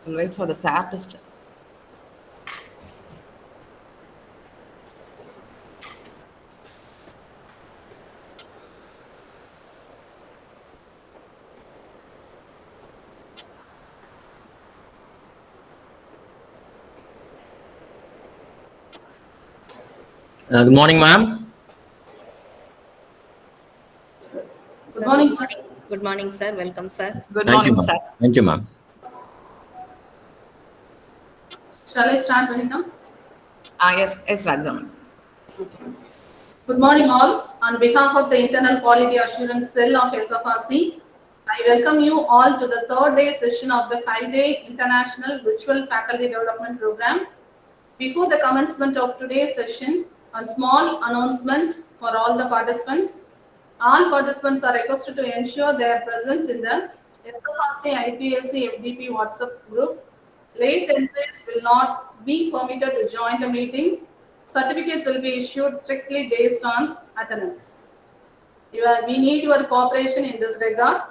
We'll wait for the SAP to start. Good morning, ma'am. Good morning, sir. Good morning, sir. Welcome, sir. Good Thank you, morning, ma'am. sir. Thank you, ma'am. Shall I start, Vanita? Yes, Rajaman. Good morning, all. On behalf of the Internal Quality Assurance Cell of SFRC, I welcome you all to the third day session of the 5-day International Virtual Faculty Development Program. Before the commencement of today's session, a small announcement for all the participants. All participants are requested to ensure their presence in the SFRC IPSC FDP WhatsApp group. Late entries will not be permitted to join the meeting. Certificates will be issued strictly based on attendance. We need your cooperation in this regard.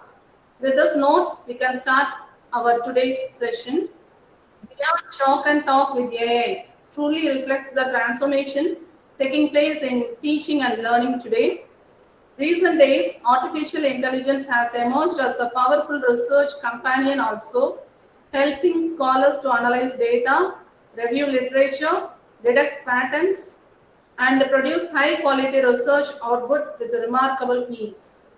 With this note, we can start our today's session. Beyond Chalk and Talk with AI truly reflects the transformation taking place in teaching and learning today. Recent days, artificial intelligence has emerged as a powerful research companion also, helping scholars to analyze data, review literature, detect patterns, and produce high quality research output with remarkable ease.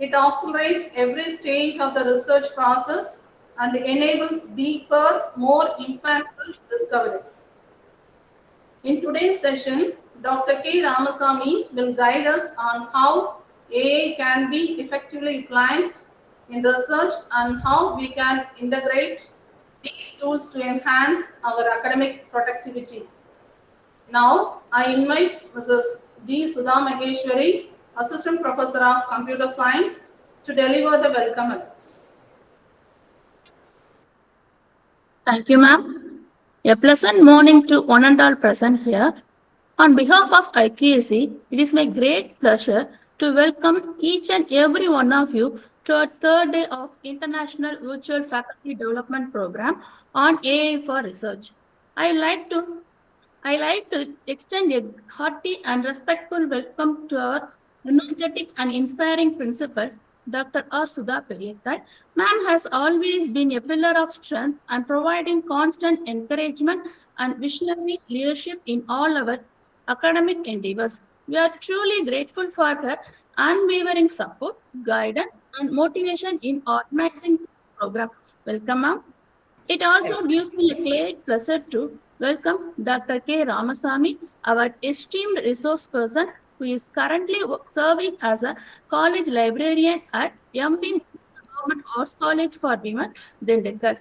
It accelerates every stage of the research process and enables deeper, more impactful discoveries. In today's session, Dr. K. Ramasamy will guide us on how AI can be effectively utilized in research and how we can integrate these tools to enhance our academic productivity. Now, I invite Mrs. D. Sudha Maheshwari, Assistant Professor of Computer Science, to deliver the welcome address. Thank you, ma'am. A pleasant morning to one and all present here. On behalf of IQAC, it is my great pleasure to welcome each and every one of you to our third day of International Virtual Faculty Development Program on AI for Research. I like to extend a hearty and respectful welcome to our energetic and inspiring principal, Dr. R. Sudha Periyattai. Ma'am has always been a pillar of strength and providing constant encouragement and visionary leadership in all our academic endeavors. We are truly grateful for her unwavering support, guidance, and motivation in organizing the program. Welcome, ma'am. It also gives me a great pleasure to welcome Dr. K. Ramasamy, our esteemed resource person who is currently serving as a college librarian at MB Government Arts College for Women, Dindigul.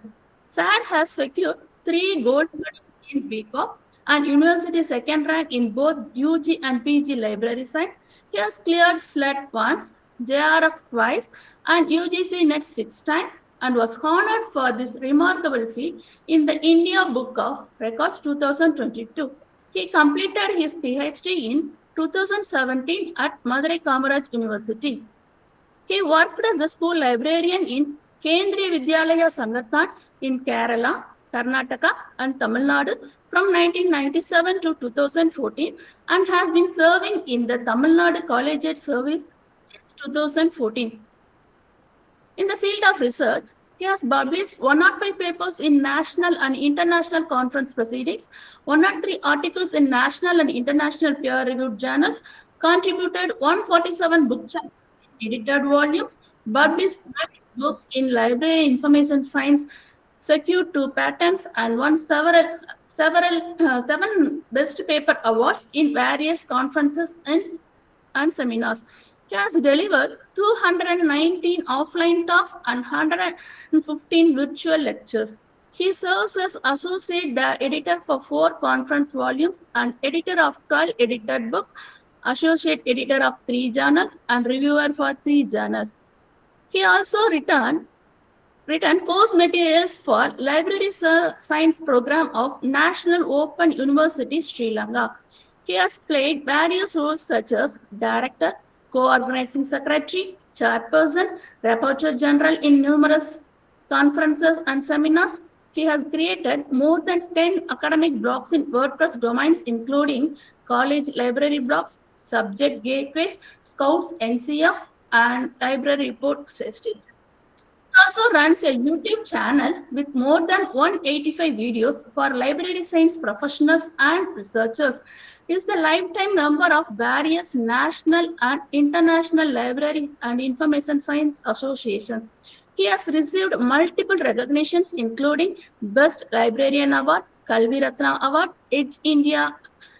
Sir has secured 3 gold medals in BCom and university second rank in both UG and PG library science. He has cleared SLET once, JRF twice, and UGC NET 6 times, and was honored for this remarkable feat in the India Book of Records 2022. He completed his PhD in 2017 at Madurai Kamaraj University. He worked as a school librarian in Kendriya Vidyalaya Sangathan in Kerala, Karnataka, and Tamil Nadu from 1997 to 2014 and has been serving in the Tamil Nadu Collegiate Service since 2014. In the field of research, he has published 105 papers in national and international conference proceedings, 103 articles in national and international peer-reviewed journals, contributed 147 book chapters in edited volumes, published 9 books in library information science, secured 2 patents, and won seven best paper awards in various conferences and seminars. He has delivered 219 offline talks and 115 virtual lectures. He serves as associate editor for 4 conference volumes and editor of 12 edited books, associate editor of 3 journals, and reviewer for 3 journals. He also written course materials for Library Science Program of National Open University Sri Lanka. He has played various roles such as director, co-organizing secretary, chairperson, rapporteur general in numerous conferences and seminars, He has created more than 10 academic blogs in WordPress domains, including college library blogs, subject gateways, Scouts, NCF, and library report systems. He also runs a YouTube channel with more than 185 videos for library science professionals and researchers. He is the lifetime member of various national and international library and information science associations. He has received multiple recognitions, including Best Librarian Award, Kalvi Ratna Award, Edge India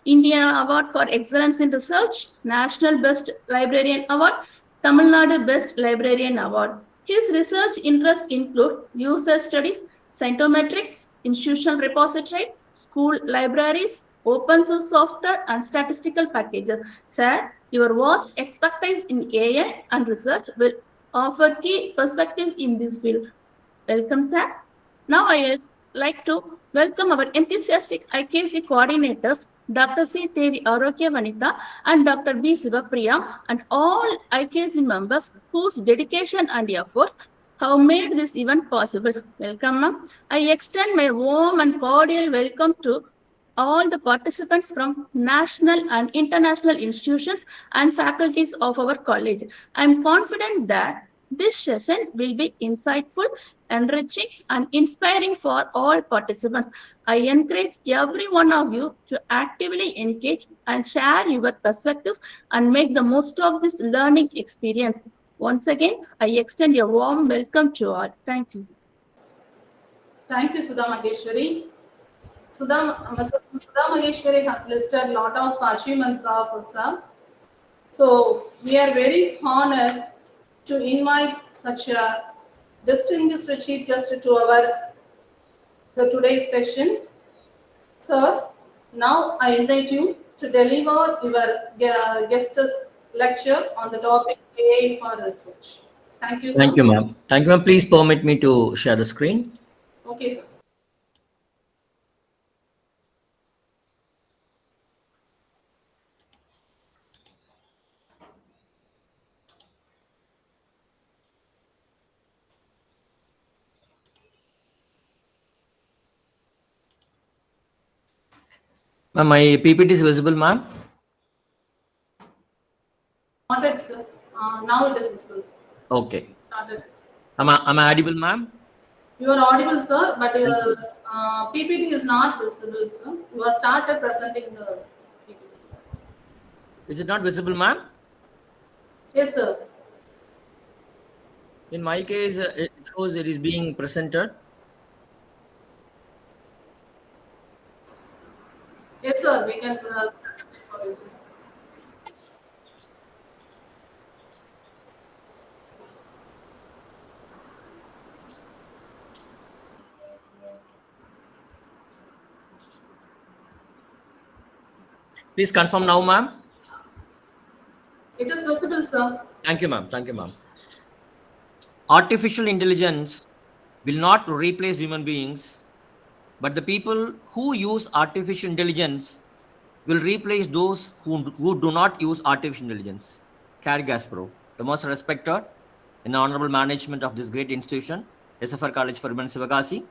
Award for Excellence in Research, National Best Librarian Award, Tamil Nadu Best Librarian Award. His research interests include user studies, scientometrics, institutional repository, school libraries, open source software, and statistical packages. Sir, your vast expertise in AI and research will offer key perspectives in this field. Welcome, sir. Now I would like to welcome our enthusiastic IKC coordinators, Dr. C. Devi Arokya Vanitha and Dr. B. Sivapriya, and all IKC members whose dedication and efforts have made this event possible. Welcome, ma'am. I extend my warm and cordial welcome to all the participants from national and international institutions and faculties of our college. I am confident that this session will be insightful, enriching, and inspiring for all participants. I encourage every one of you to actively engage and share your perspectives and make the most of this learning experience. Once again, I extend a warm welcome to all. Thank you. Thank you, Sudha Maheshwari. Mrs. Sudha Maheshwari has listed a lot of achievements of herself. So we are very honored to invite such a distinguished chief guest to today's session. Sir, now I invite you to deliver your guest lecture on the topic AI for research. Thank you, sir. Thank you, ma'am. Thank you, ma'am. Please permit me to share the screen. Okay, sir. Ma'am, my PPT is visible, ma'am. Not yet, sir. Now it is visible, sir. Okay. Not yet. Am I audible, ma'am? You are audible, sir, but your PPT is not visible, sir. You have started presenting the PPT. Is it not visible, ma'am? Yes, sir. In my case, it shows it is being presented. Yes, sir. We can present it for you, sir. Please confirm now, ma'am. It is visible, sir. Thank you, ma'am. Thank you, ma'am. Artificial intelligence will not replace human beings, but the people who use artificial intelligence will replace those who do not use artificial intelligence. Carrie Gasparov, the most respected and honorable management of this great institution, SFR College for Women Sivakasi,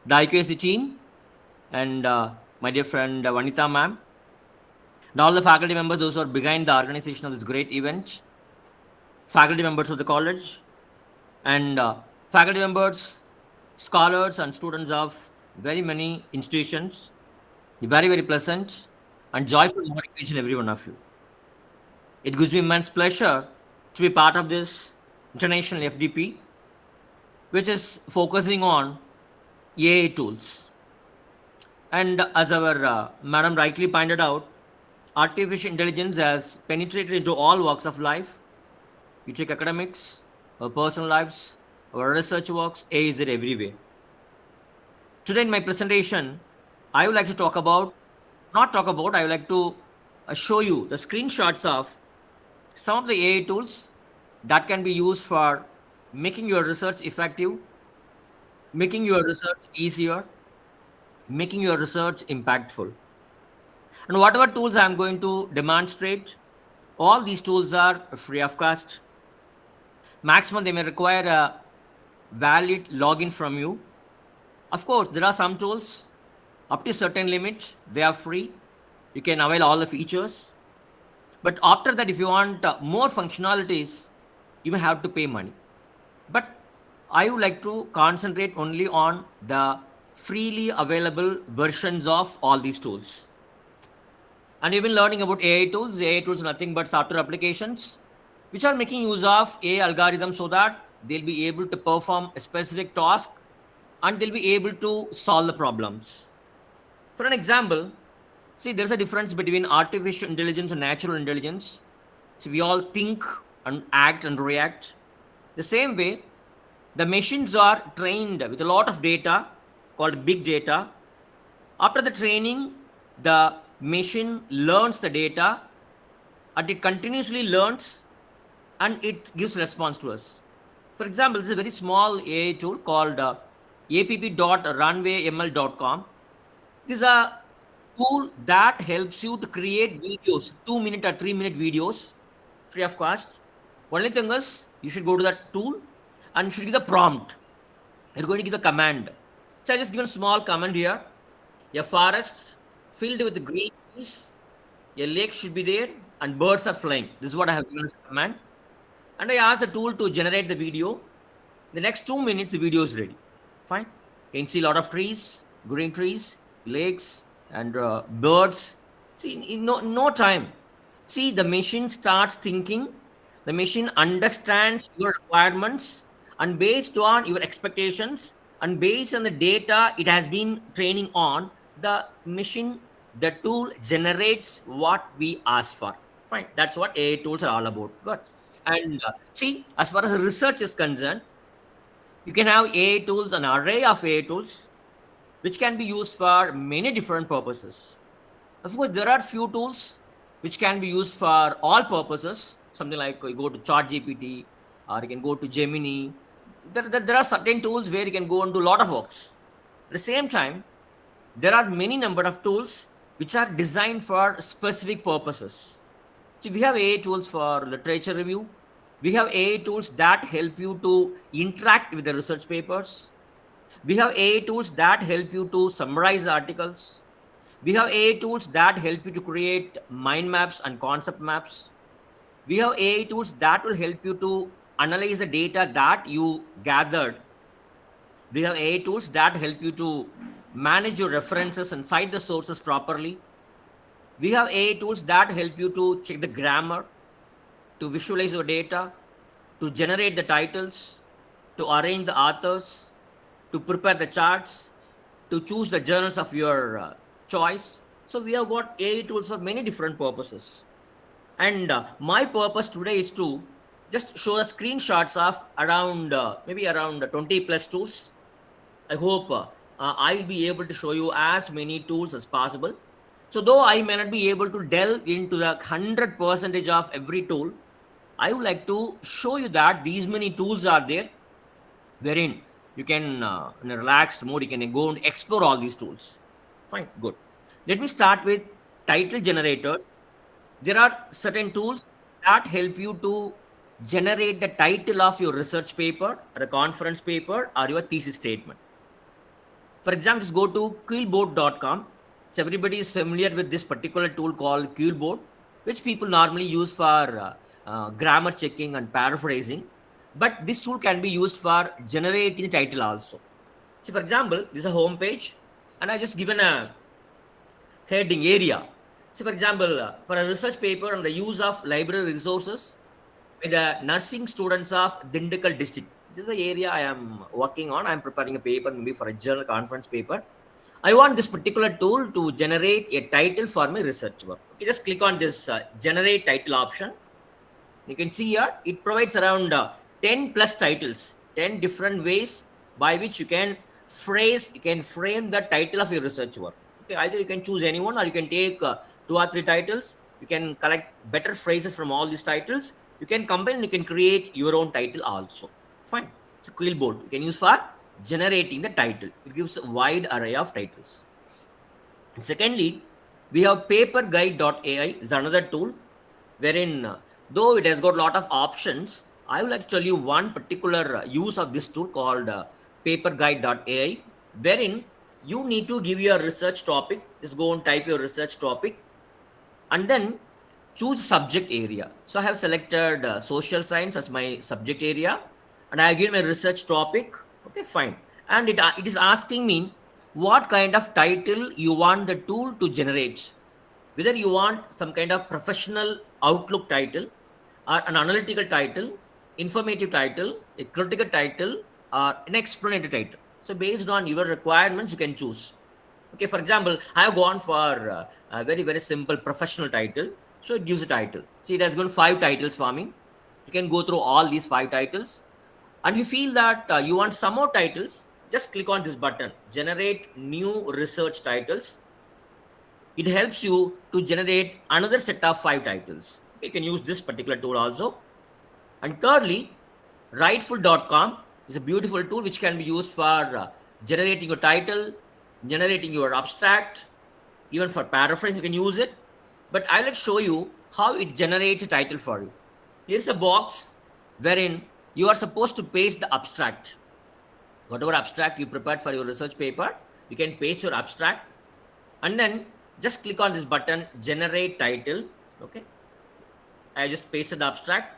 the IQAC team, and my dear friend Vanitha ma'am, and all the faculty members, those who are behind the organization of this great event, faculty members of the college, and faculty members, scholars, and students of very many institutions. Very, very pleasant and joyful morning to each and every one of you. It gives me immense pleasure to be part of this international FDP, which is focusing on AI tools. And as our madam rightly pointed out, artificial intelligence has penetrated into all walks of life. You take academics, our personal lives, our research works, AI is there everywhere. Today in my presentation, I would like to I would like to show you the screenshots of some of the AI tools that can be used for making your research effective, making your research easier, making your research impactful. And whatever tools I'm going to demonstrate, all these tools are free of cost. Maximum, they may require a valid login from you. Of course, there are some tools up to a certain limit, they are free. You can avail all the features. But after that, if you want more functionalities, you may have to pay money. But I would like to concentrate only on the freely available versions of all these tools. And you've been learning about AI tools. AI tools are nothing but software applications which are making use of AI algorithms so that they'll be able to perform a specific task and they'll be able to solve the problems. For an example, see, there's a difference between artificial intelligence and natural intelligence. So we all think and act and react. The same way, the machines are trained with a lot of data called big data. After the training, the machine learns the data and it continuously learns and it gives response to us. For example, this is a very small AI tool called app.runwayml.com. This is a tool that helps you to create videos, 2-minute or 3-minute videos, free of cost. Only thing is, you should go to that tool and you should give the prompt. You're going to give the command. So I just given a small command here. A forest filled with green trees, a lake should be there, and birds are flying. This is what I have given as a command. And I asked the tool to generate the video. The next 2 minutes, the video is ready. Fine. You can see a lot of trees, green trees, lakes, and birds. See, in no time. See, the machine starts thinking, the machine understands your requirements, and based on your expectations and based on the data it has been training on, the machine, the tool generates what we ask for. Fine. That's what AI tools are all about. Good. And see, as far as research is concerned, you can have AI tools, an array of AI tools, which can be used for many different purposes. Of course, there are few tools which can be used for all purposes. Something like you go to ChatGPT or you can go to Gemini. There are certain tools where you can go and do a lot of works. At the same time, there are many number of tools which are designed for specific purposes. So we have AI tools for literature review. We have AI tools that help you to interact with the research papers. We have AI tools that help you to summarize articles. We have AI tools that help you to create mind maps and concept maps. We have AI tools that will help you to analyze the data that you gathered. We have AI tools that help you to manage your references and cite the sources properly. We have AI tools that help you to check the grammar, to visualize your data, to generate the titles, to arrange the authors, to prepare the charts, to choose the journals of your choice. So we have got AI tools for many different purposes. And my purpose today is to just show the screenshots of around maybe around 20 plus tools. I hope I will be able to show you as many tools as possible. So though I may not be able to delve into the 100% of every tool, I would like to show you that these many tools are there wherein you can in a relaxed mode, you can go and explore all these tools. Fine, good. Let me start with title generators. There are certain tools that help you to generate the title of your research paper or a conference paper or your thesis statement. For example, just go to quillboard.com. So everybody is familiar with this particular tool called Quillboard, which people normally use for grammar checking and paraphrasing. But this tool can be used for generating the title also. So for example, this is a home page and I just given a heading area. So for example, for a research paper on the use of library resources with the nursing students of Dindikal district. This is the area I am working on. I am preparing a paper maybe for a journal conference paper. I want this particular tool to generate a title for my research work. Okay, just click on this generate title option. You can see here, it provides around 10 plus titles, 10 different ways by which you can frame the title of your research work. Okay, either you can choose anyone or you can take 2 or 3 titles. You can collect better phrases from all these titles. You can combine and you can create your own title also. Fine. It's a Quillboard. You can use for generating the title. It gives a wide array of titles. And secondly, we have paperguide.ai is another tool wherein though it has got a lot of options, I would like to tell you one particular use of this tool called paperguide.ai. wherein you need to give your research topic. Just go and type your research topic and then choose subject area. So I have selected social science as my subject area and I have given my research topic. Okay, fine. And it is asking me what kind of title you want the tool to generate. Whether you want some kind of professional outlook title or an analytical title, informative title, a critical title, or an explanatory title. So based on your requirements, you can choose. Okay, for example, I have gone for a very, very simple professional title. So it gives a title. See, it has given 5 titles for me. You can go through all these 5 titles. And if you feel that you want some more titles, just click on this button, generate new research titles. It helps you to generate another set of 5 titles. You can use this particular tool also. And thirdly, Writeful.com is a beautiful tool which can be used for generating your title, generating your abstract, even for paraphrase, you can use it. But I'll show you how it generates a title for you. Here's a box wherein you are supposed to paste the abstract. Whatever abstract you prepared for your research paper, you can paste your abstract and then just click on this button, generate title. Okay. I just pasted the abstract,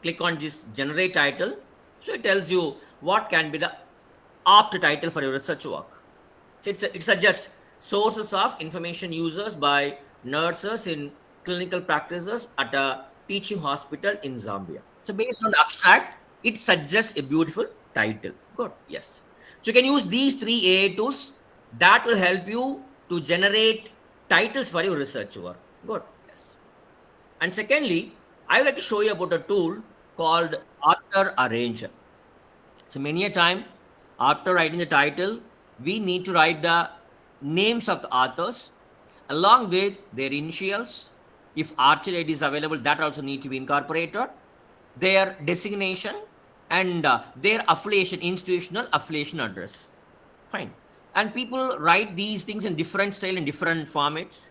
click on this generate title. So it tells you what can be the apt title for your research work. So it suggests sources of information users by nurses in clinical practices at a teaching hospital in Zambia. So based on the abstract, it suggests a beautiful title. Good, yes. So you can use these 3 AI tools that will help you to generate titles for your research work. Good, yes. And secondly, I would like to show you about a tool called Author Arranger. So many a time, after writing the title, we need to write the names of the authors along with their initials. If Archer ID is available, that also need to be incorporated. Their designation and their affiliation, institutional affiliation address. Fine. And people write these things in different style in different formats.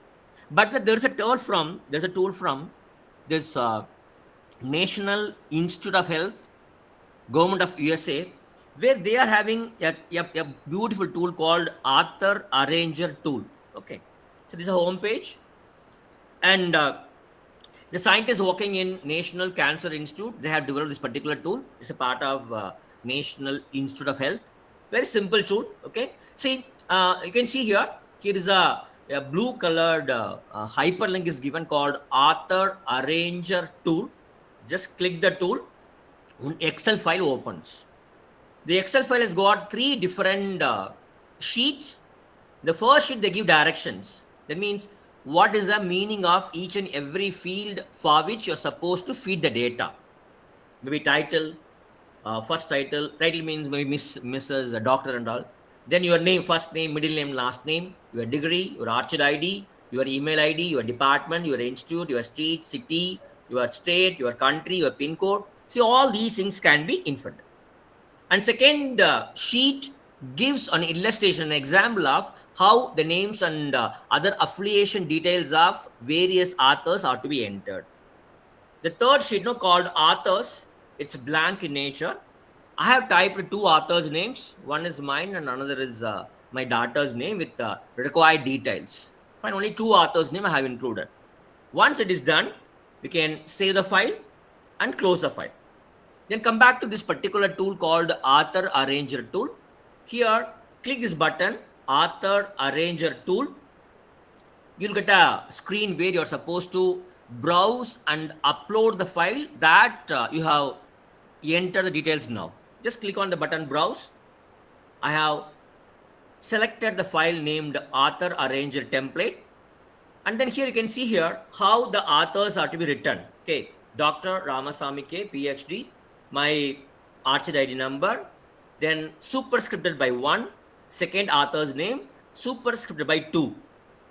But there's a tool from this National Institute of Health, Government of USA, where they are having a beautiful tool called Author Arranger tool. Okay. So this is a home page. And the scientists working in National Cancer Institute, they have developed this particular tool. It's a part of National Institute of Health. Very simple tool. Okay. See, you can see here is a blue colored hyperlink is given called Author Arranger tool. Just click the tool. An Excel file opens. The Excel file has got 3 different sheets. The first sheet, they give directions. That means what is the meaning of each and every field for which you're supposed to feed the data. Maybe title, first title means maybe Mrs. Doctor and all. Then your name, first name, middle name, last name, your degree, your Archer ID, your email ID, your department, your institute, your street, city, your state, your country, your pin code. See, all these things can be inferred. And second sheet gives an illustration, an example of how the names and other affiliation details of various authors are to be entered. The third sheet called authors, it's blank in nature. I have typed 2 authors' names. One is mine and another is my daughter's name with required details. Fine, only 2 authors' name I have included. Once it is done, we can save the file and close the file. Then come back to this particular tool called Author Arranger tool. Here, click this button, Author Arranger tool. You'll get a screen where you're supposed to browse and upload the file that you have entered the details now. Just click on the button Browse. I have selected the file named Author Arranger template. And then here you can see here how the authors are to be written. Okay, Dr. Ramasamy K, PhD, my Archer ID number, then superscripted by 1, second author's name, superscripted by 2.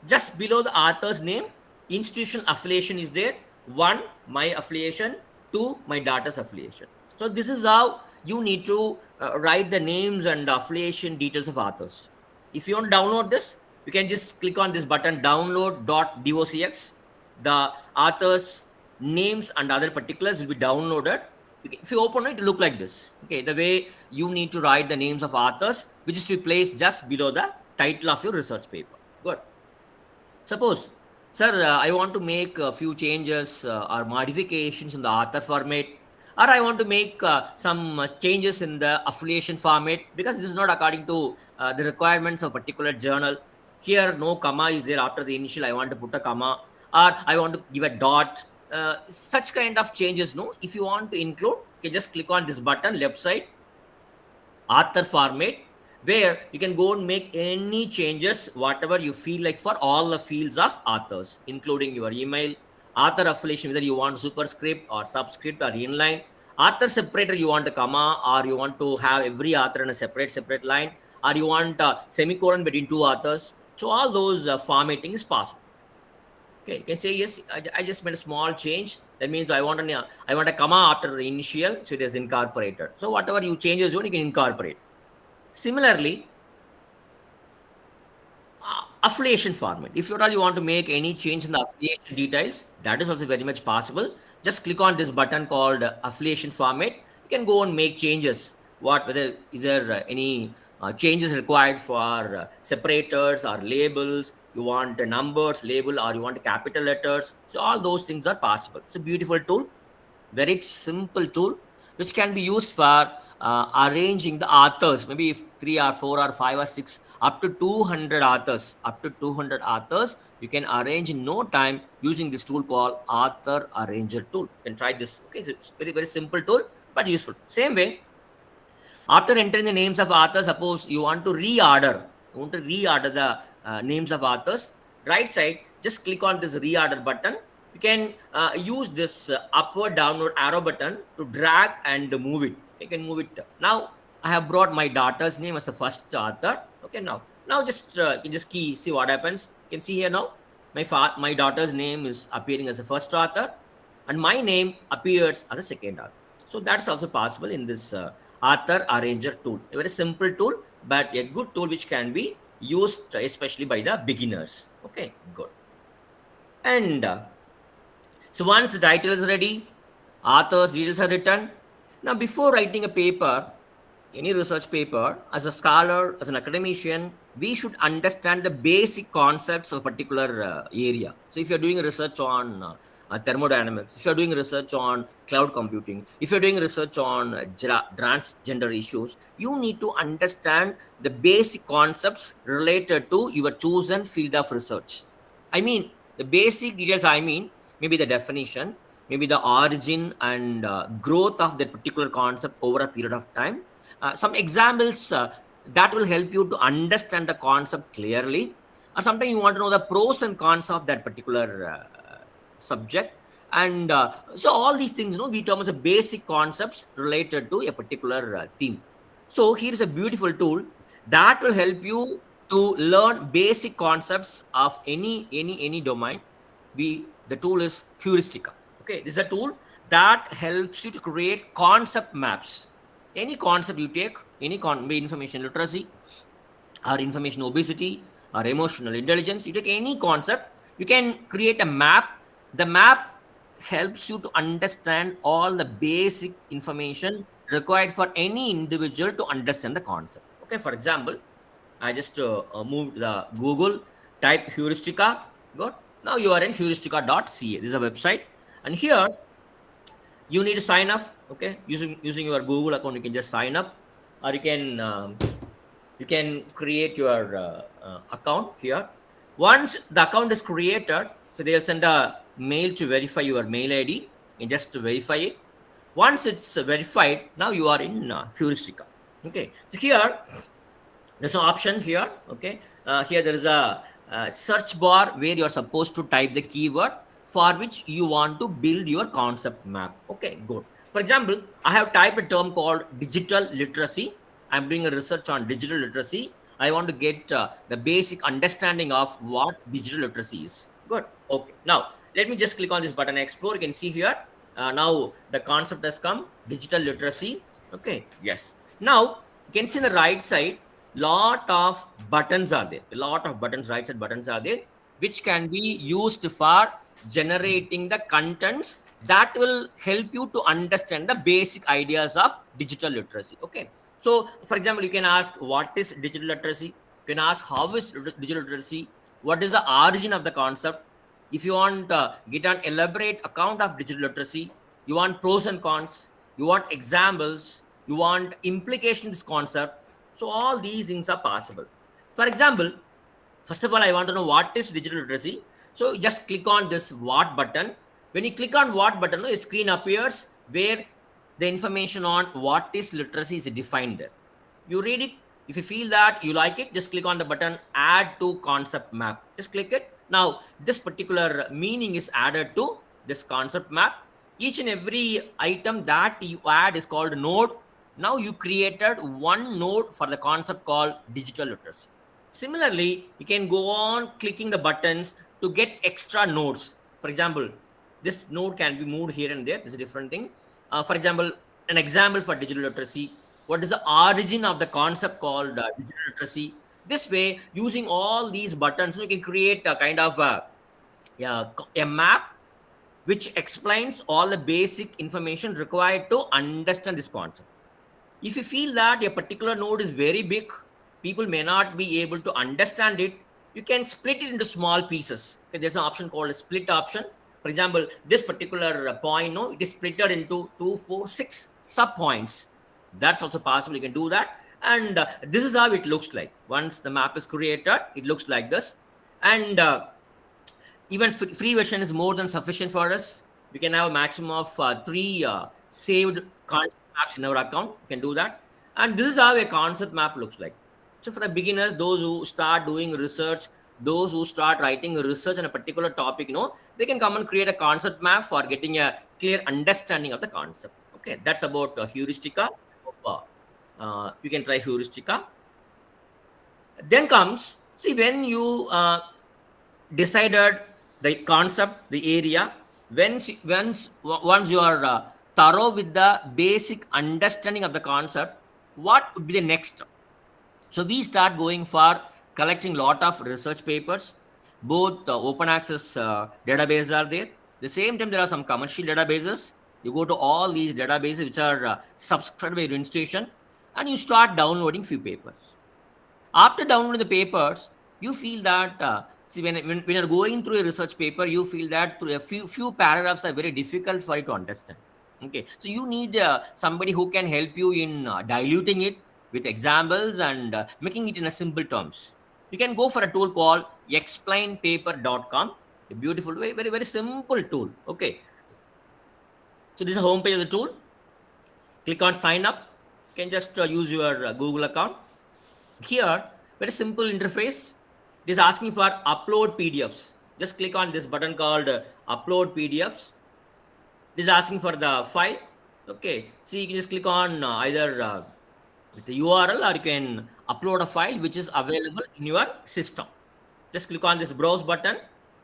Just below the author's name, institutional affiliation is there. 1, my affiliation, 2, my daughter's affiliation. So this is how you need to write the names and affiliation details of authors. If you want to download this, you can just click on this button, download.docx. The author's names and other particulars will be downloaded If you open it, it look like this. Okay, the way you need to write the names of authors, which is to be placed just below the title of your research paper. Good. Suppose, sir, I want to make a few changes or modifications in the author format, or I want to make some changes in the affiliation format because this is not according to the requirements of particular journal. Here, no comma is there after the initial. I want to put a comma, or I want to give a dot. Such kind of changes, no. If you want to include, you can just click on this button left side, author format, where you can go and make any changes whatever you feel like for all the fields of authors, including your email, author affiliation, whether you want superscript or subscript or inline, author separator, you want a comma, or you want to have every author in a separate line, or you want a semicolon between two authors. So all those formatting is possible. Okay, you can say yes. I just made a small change. That means I want a comma after the initial, so it is incorporated. So whatever you changes, you can incorporate. Similarly, affiliation format. If you want to make any change in the affiliation details, that is also very much possible. Just click on this button called affiliation format. You can go and make changes. Whether is there any changes required for separators or labels? You want numbers, label, or you want capital letters. So all those things are possible. It's a beautiful tool, very simple tool, which can be used for arranging the authors, maybe if 3 or 4 or 5 or 6, up to 200 authors, you can arrange in no time using this tool called Author Arranger tool. You can try this. Okay, so it's very simple tool, but useful. Same way, after entering the names of authors, suppose you want to reorder the names of authors, right side, just click on this reorder button. You can use this upward downward arrow button to drag and move it. You can move it. Now I have brought my daughter's name as the first author. Okay, now just you just see what happens. You can see here now my daughter's name is appearing as the first author, and my name appears as a second author. So that's also possible in this Author Arranger tool. A very simple tool, but a good tool which can be used especially by the beginners. Okay, good. And so once the title is ready, author's details are written. Now, before writing a paper, any research paper, as a scholar, as an academician, we should understand the basic concepts of a particular area. So if you're doing research on thermodynamics, if you're doing research on cloud computing, if you're doing research on transgender issues, you need to understand the basic concepts related to your chosen field of research. I mean, the basic details, maybe the definition, maybe the origin and growth of that particular concept over a period of time. Some examples that will help you to understand the concept clearly. Or sometimes you want to know the pros and cons of that particular subject. And so all these things, we term as the basic concepts related to a particular theme. So here's a beautiful tool that will help you to learn basic concepts of any domain. The tool is Heuristica. Okay, this is a tool that helps you to create concept maps. Any concept you take, be information literacy or information obesity or emotional intelligence, you take any concept, you can create a map. The map helps you to understand all the basic information required for any individual to understand the concept. Okay, for example, I just moved the Google, type Heuristica, good. Now you are in heuristica.ca. This is a website, and here you need to sign up. Okay, using your Google account, you can just sign up, or you can create your account here. Once the account is created, so they'll send a mail to verify your mail ID, and just to verify it. Once it's verified, now you are in Heuristica. Okay, so here there's an option here. Okay, here there is a search bar where you are supposed to type the keyword for which you want to build your concept map. Okay, good. For example, I have typed a term called digital literacy. I'm doing a research on digital literacy. I want to get the basic understanding of what digital literacy is. Good. Okay. Now, let me just click on this button, explore. You can see here. Now, the concept has come, digital literacy. Okay. Yes. Now, you can see on the right side, lot of buttons are there. A lot of buttons, right side buttons are there, which can be used for generating the contents that will help you to understand the basic ideas of digital literacy. Okay. So, for example, you can ask, what is digital literacy? You can ask, how is digital literacy? What is the origin of the concept? If you want get an elaborate account of digital literacy, you want pros and cons, you want examples, you want implications concept. So all these things are possible. For example, first of all, I want to know what is digital literacy. So just click on this what button. When you click on what button, a screen appears where the information on what is literacy is defined there. You read it. If you feel that you like it, just click on the button add to concept map. Just click it. Now this particular meaning is added to this concept map. Each and every item that you add is called node. Now you created one node for the concept called digital literacy. Similarly, you can go on clicking the buttons to get extra nodes. For example, this node can be moved here and there. This is a different thing. For example, an example for digital literacy. What is the origin of the concept called digital literacy? This way, using all these buttons, you can create a kind of a map which explains all the basic information required to understand this concept. If you feel that a particular node is very big, people may not be able to understand it, you can split it into small pieces. Okay, there's an option called a split option. For example, this particular point, no, it is splitted into 2, 4, 6 sub points. That's also possible. You can do that. And this is how it looks like. Once the map is created, it looks like this. And even free version is more than sufficient for us. We can have a maximum of 3 saved concept maps in our account. You can do that. And this is how a concept map looks like. So for the beginners, those who start doing research, those who start writing research on a particular topic, they can come and create a concept map for getting a clear understanding of the concept. Okay, that's about heuristica. You can try heuristica. Then comes, see, when you decided the concept, the area, once you are thorough with the basic understanding of the concept, what would be the next? So we start going for collecting lot of research papers. Both open access databases are there. At the same time, there are some commercial databases. You go to all these databases which are subscribed by your institution, and you start downloading few papers. After downloading the papers, you feel that see, when you're going through a research paper, you feel that through a few paragraphs are very difficult for you to understand. Okay, so you need somebody who can help you in diluting it with examples and making it in a simple terms. You can go for a tool called explainpaper.com. A beautiful, very, very, very simple tool. Okay. So this is the homepage of the tool. Click on sign up. You can just use your Google account. Here, very simple interface. It is asking for upload PDFs. Just click on this button called upload PDFs. It is asking for the file. Okay. So you can just click on either with the URL, or you can upload a file which is available in your system. Just click on this browse button.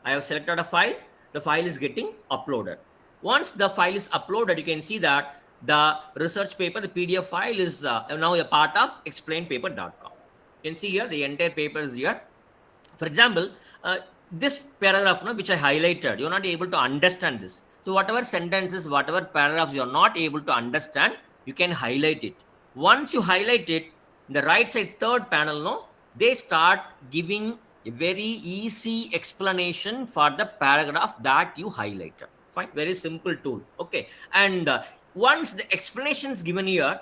I have selected a file. The file is getting uploaded. Once the file is uploaded, you can see that the research paper, the PDF file is now a part of explainpaper.com. You can see here the entire paper is here. For example, this paragraph which I highlighted, you're not able to understand this. So whatever sentences, whatever paragraphs you're not able to understand, you can highlight it. Once you highlight it, in the right side third panel, they start giving a very easy explanation for the paragraph that you highlighted. Fine, very simple tool. Okay, and once the explanation is given here,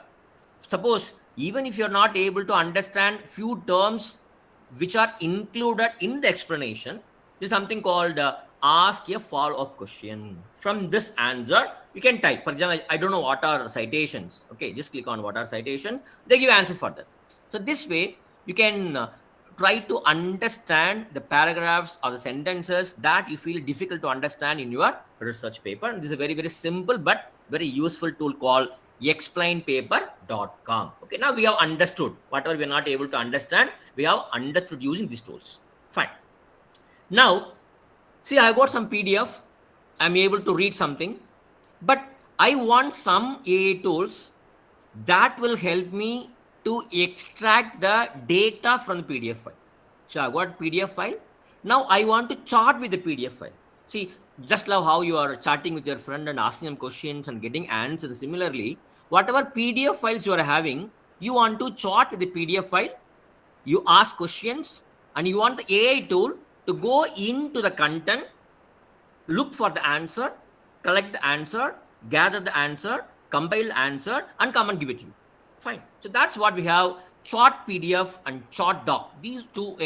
suppose even if you're not able to understand few terms which are included in the explanation, there's something called ask a follow-up question. From this answer, you can type. For example, I don't know what are citations. Okay, just click on what are citations. They give answer for that. So this way, you can try to understand the paragraphs or the sentences that you feel difficult to understand in your research paper. And this is a very, very simple but very useful tool called explainpaper.com. Okay, now we have understood whatever we are not able to understand. We have understood using these tools. Fine. Now, see, I got some PDF. I'm able to read something, but I want some AI tools that will help me to extract the data from the PDF file. So I got PDF file. Now I want to chart with the PDF file. See, just love how you are chatting with your friend and asking them questions and getting answers. Similarly, whatever PDF files you are having, you want to chart the PDF file, you ask questions, and you want the AI tool to go into the content, look for the answer, collect the answer, gather the answer, compile the answer, and come and give it to you. Fine. So that's what we have: Chart PDF and Chart Doc. These two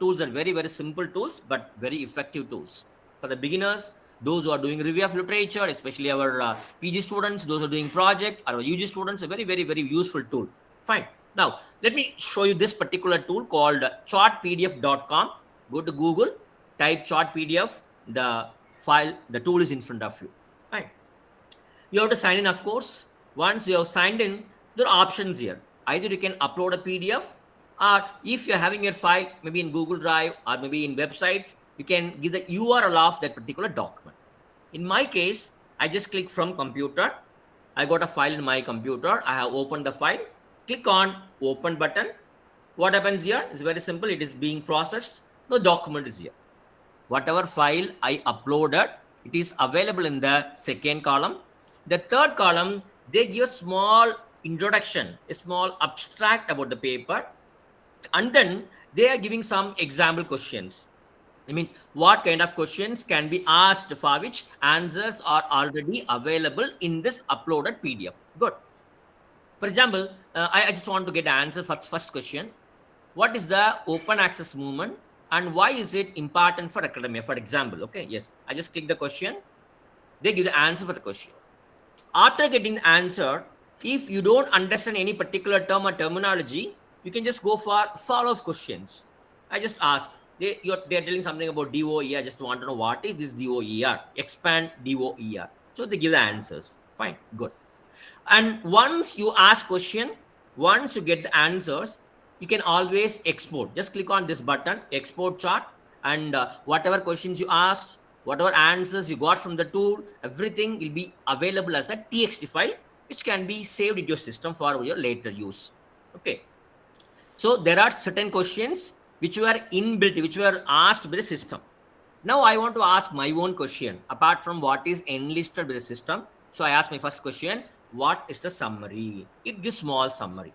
tools are very, very simple tools, but very effective tools. For the beginners, those who are doing review of literature, especially our PG students, those who are doing project, our UG students, a very, very, very useful tool. Fine. Now, let me show you this particular tool called chartpdf.com. Go to Google, type chart PDF, the file, the tool is in front of you. Right. You have to sign in, of course. Once you have signed in, there are options here. Either you can upload a PDF, or if you're having your file, maybe in Google Drive or maybe in websites, you can give the URL of that particular document. In my case, I just click from computer. I got a file in my computer. I have opened the file. Click on open button. What happens here is very simple. It is being processed. The document is here. Whatever file I uploaded, it is available in the second column. The third column, they give a small introduction, a small abstract about the paper, and then they are giving some example questions. It means what kind of questions can be asked, for which answers are already available in this uploaded PDF. Good. For example, I just want to get an answer for the first question. What is the open access movement and why is it important for academia? For example, okay, yes, I just click the question. They give the answer for the question. After getting the answer, if you don't understand any particular term or terminology, you can just go for follow-up questions. I just ask. They're telling something about DOER. I just want to know what is this DOER. Expand DOER. So they give the answers. Fine, good. And once you ask question, once you get the answers, you can always export. Just click on this button, export chart, and whatever questions you asked, whatever answers you got from the tool, everything will be available as a TXT file, which can be saved into your system for your later use. Okay. So there are certain questions which were inbuilt, which were asked by the system. Now I want to ask my own question apart from what is enlisted by the system. So I ask my first question, what is the summary? It gives small summary.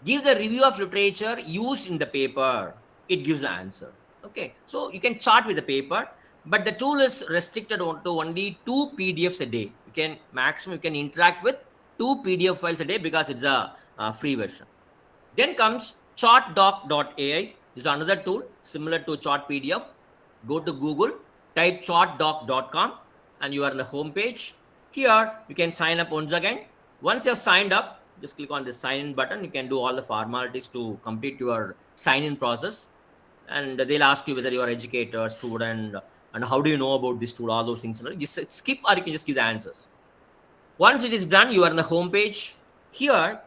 Give the review of literature used in the paper. It gives the answer. Okay, so you can chart with the paper, but the tool is restricted to only 2 PDFs a day. You can maximum, you can interact with 2 PDF files a day because it's a free version. Then comes chartdoc.ai. This is another tool similar to chart PDF. Go to Google, type chartdoc.com, and you are on the home page. Here you can sign up once again. Once you have signed up, just click on the sign in button. You can do all the formalities to complete your sign in process, and they'll ask you whether you are educator, student, and how do you know about this tool, all those things. Just skip, or you can just give the answers. Once it is done, you are on the home page. Here,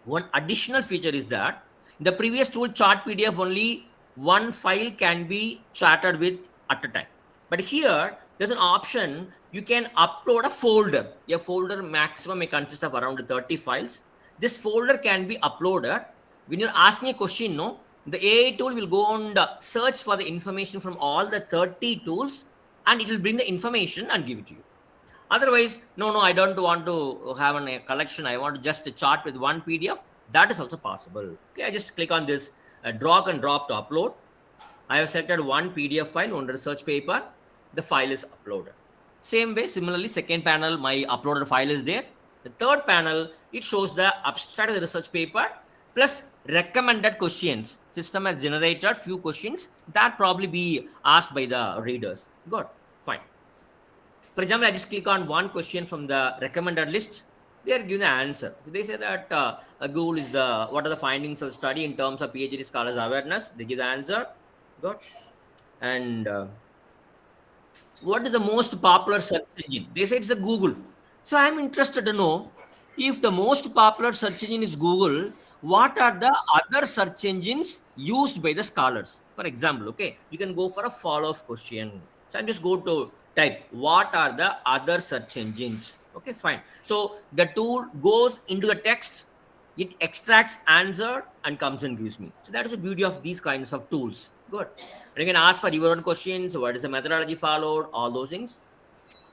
one additional feature is that in the previous tool, chart PDF, only one file can be charted with at a time. But here, there's an option. You can upload a folder. A folder maximum may consist of around 30 files. This folder can be uploaded. When you're asking a question, no, the AI tool will go and search for the information from all the 30 tools, and it will bring the information and give it to you. Otherwise, no, I don't want to have a collection. I want to just chart with one PDF. That is also possible. Okay, I just click on this drag and drop to upload. I have selected one PDF file under research paper. The file is uploaded. Same way, similarly, second panel, my uploaded file is there. The third panel, it shows the abstract of the research paper plus recommended questions. System has generated few questions that probably be asked by the readers. Good, fine. For example, I just click on one question from the recommended list. They are giving the answer. So they say that Google is what are the findings of the study in terms of PhD scholars awareness. They give the answer. Good. And what is the most popular search engine? They say it's a Google. So I'm interested to know, if the most popular search engine is Google, what are the other search engines used by the scholars? For example, okay, you can go for a follow-up question. So I'm just go to type, what are the other search engines? Okay, fine. So the tool goes into the text, it extracts answer and comes and gives me. So that is the beauty of these kinds of tools. Good. And you can ask for your own questions, what is the methodology followed, all those things.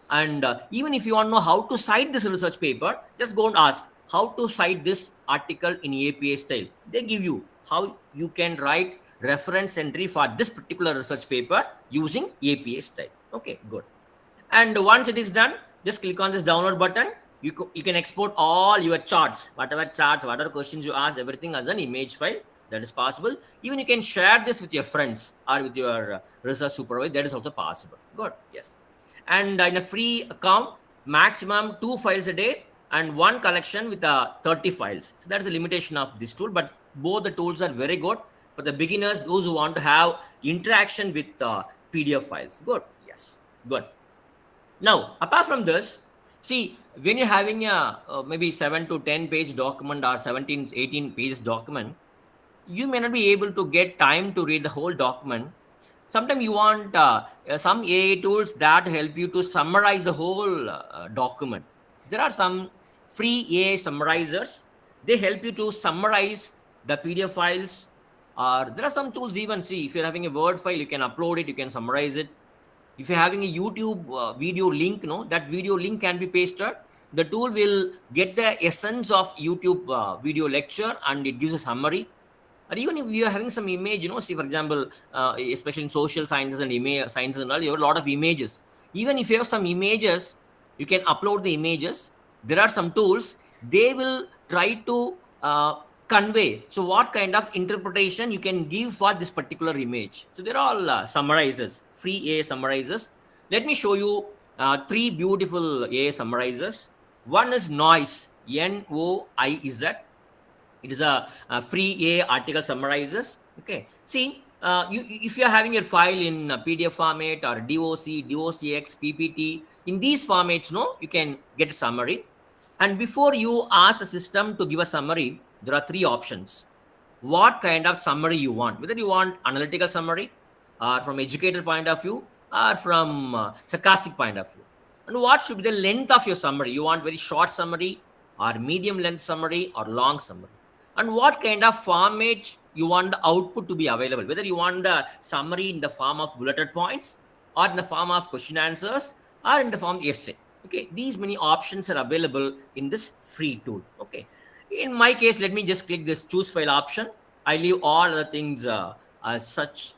And even if you want to know how to cite this research paper, just go and ask how to cite this article in APA style. They give you how you can write reference entry for this particular research paper using APA style. Okay, good. And once it is done, just click on this download button. You can export all your charts, whatever questions you ask, everything as an image file. That is possible. Even you can share this with your friends or with your research supervisor. That is also possible. Good. Yes. And in a free account, maximum 2 files a day and 1 collection with 30 files. So that's the limitation of this tool. But both the tools are very good for the beginners, those who want to have interaction with PDF files. Good. Yes. Good. Now, apart from this, see, when you're having a maybe 7 to 10 page document or 17, 18 page document, you may not be able to get time to read the whole document. Sometimes you want some AI tools that help you to summarize the whole document. There are some free AI summarizers. They help you to summarize the PDF files. Or there are some tools even, see, if you're having a Word file, you can upload it, you can summarize it. If you're having a YouTube video link, that video link can be pasted. The tool will get the essence of YouTube video lecture and it gives a summary. Or even if you are having some image, see, for example, especially in social sciences and image sciences and all, you have a lot of images. Even if you have some images, you can upload the images. There are some tools, they will try to convey. So what kind of interpretation you can give for this particular image. So they're all summarizers, free AI summarizers. Let me show you 3 beautiful AI summarizers. One is Noize, Noiz. It is a free AI article summarizers. Okay. See, if you are having your file in PDF format or DOC, DOCX, PPT, in these formats, you can get a summary. And before you ask the system to give a summary, there are 3 options. What kind of summary you want? Whether you want analytical summary, or from educator point of view, or from sarcastic point of view. And what should be the length of your summary? You want very short summary, or medium length summary, or long summary? And what kind of format you want the output to be available? Whether you want the summary in the form of bulleted points, or in the form of question answers, or in the form of essay. Okay, these many options are available in this free tool. Okay, in my case, let me just click this choose file option. I leave all other things as such.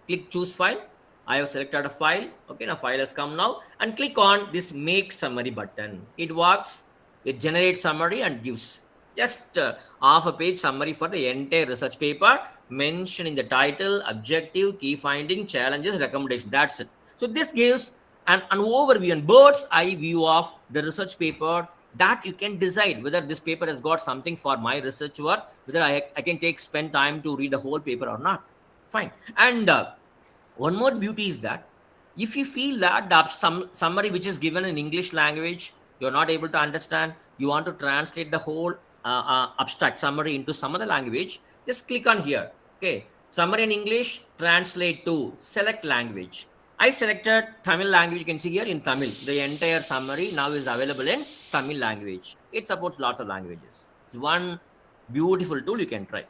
Click choose file. I have selected a file. Okay, now file has come now, and click on this make summary button. It works. It generates summary and gives just half a page summary for the entire research paper, mentioned in the title, objective, key finding, challenges, recommendation. That's it. So this gives an overview and bird's eye view of the research paper, that you can decide whether this paper has got something for my research work, whether I can spend time to read the whole paper or not. Fine. And one more beauty is that if you feel that the summary which is given in English language, you're not able to understand, you want to translate the whole abstract summary into some other language, just click on here. Okay, summary in English, translate to select language. I selected Tamil language. You can see here in Tamil, the entire summary now is available in Tamil language. It supports lots of languages. It's one beautiful tool you can try.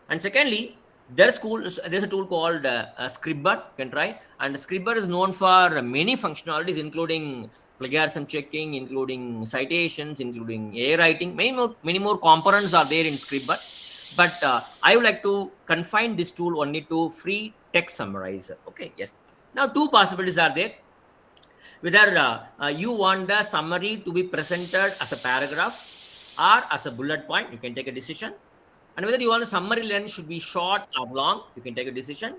And secondly, there's a tool called Scribbr. You can try. And Scribbr is known for many functionalities, including plagiarism checking, including citations, including AI writing. Many more components are there in Scribbr. But I would like to confine this tool only to free text summarizer. Okay, yes. Now, 2 possibilities are there. Whether you want the summary to be presented as a paragraph or as a bullet point, you can take a decision. And whether you want the summary length should be short or long, you can take a decision.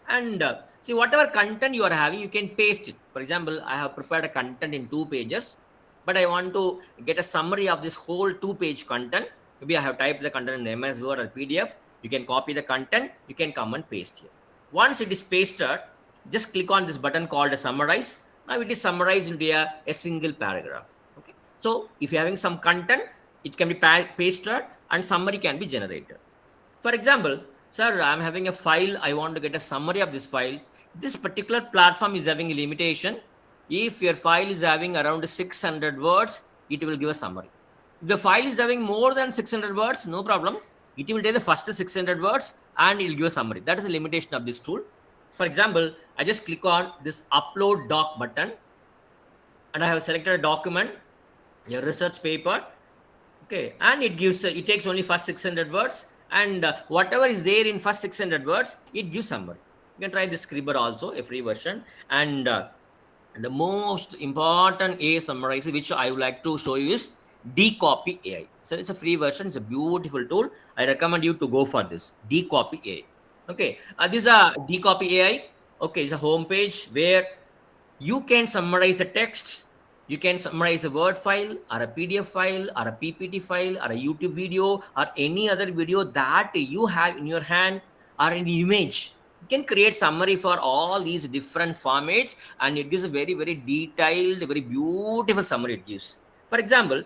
And see, whatever content you are having, you can paste it. For example, I have prepared a content in 2 pages, but I want to get a summary of this whole 2-page content. Maybe I have typed the content in MS Word or PDF. You can copy the content. You can come and paste here. Once it is pasted, just click on this button called summarize. Now it is summarized into a single paragraph. Okay. So if you're having some content, it can be pasted and summary can be generated. For example, sir, I'm having a file. I want to get a summary of this file. This particular platform is having a limitation. If your file is having around 600 words, it will give a summary. If the file is having more than 600 words, no problem. It will take the first 600 words and it will give a summary. That is the limitation of this tool. For example, I just click on this upload doc button and I have selected a document, a research paper. Okay, and it gives, it takes only first 600 words, and whatever is there in first 600 words, it gives summary. You can try this Scriber also, a free version. And the most important AI summarizer which I would like to show you is Dcopy AI. So it's a free version, it's a beautiful tool. I recommend you to go for this, Dcopy AI. Okay, this is a Dcopy AI. Okay, it's a home page where you can summarize a text, you can summarize a Word file or a PDF file or a PPT file or a YouTube video or any other video that you have in your hand or an image. You can create summary for all these different formats, and it gives a very, very detailed, very beautiful summary it gives. For example,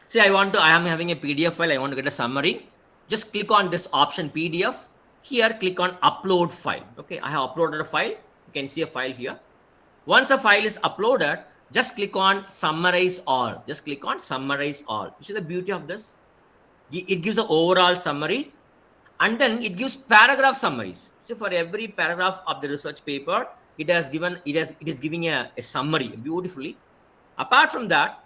say I am having a PDF file, I want to get a summary. Just click on this option PDF. Here, click on upload file. Okay, I have uploaded a file. You can see a file here. Once a file is uploaded, just click on summarize all. Just click on summarize all. You see the beauty of this? It gives an overall summary, and then it gives paragraph summaries. So for every paragraph of the research paper, it is giving a summary beautifully. Apart from that,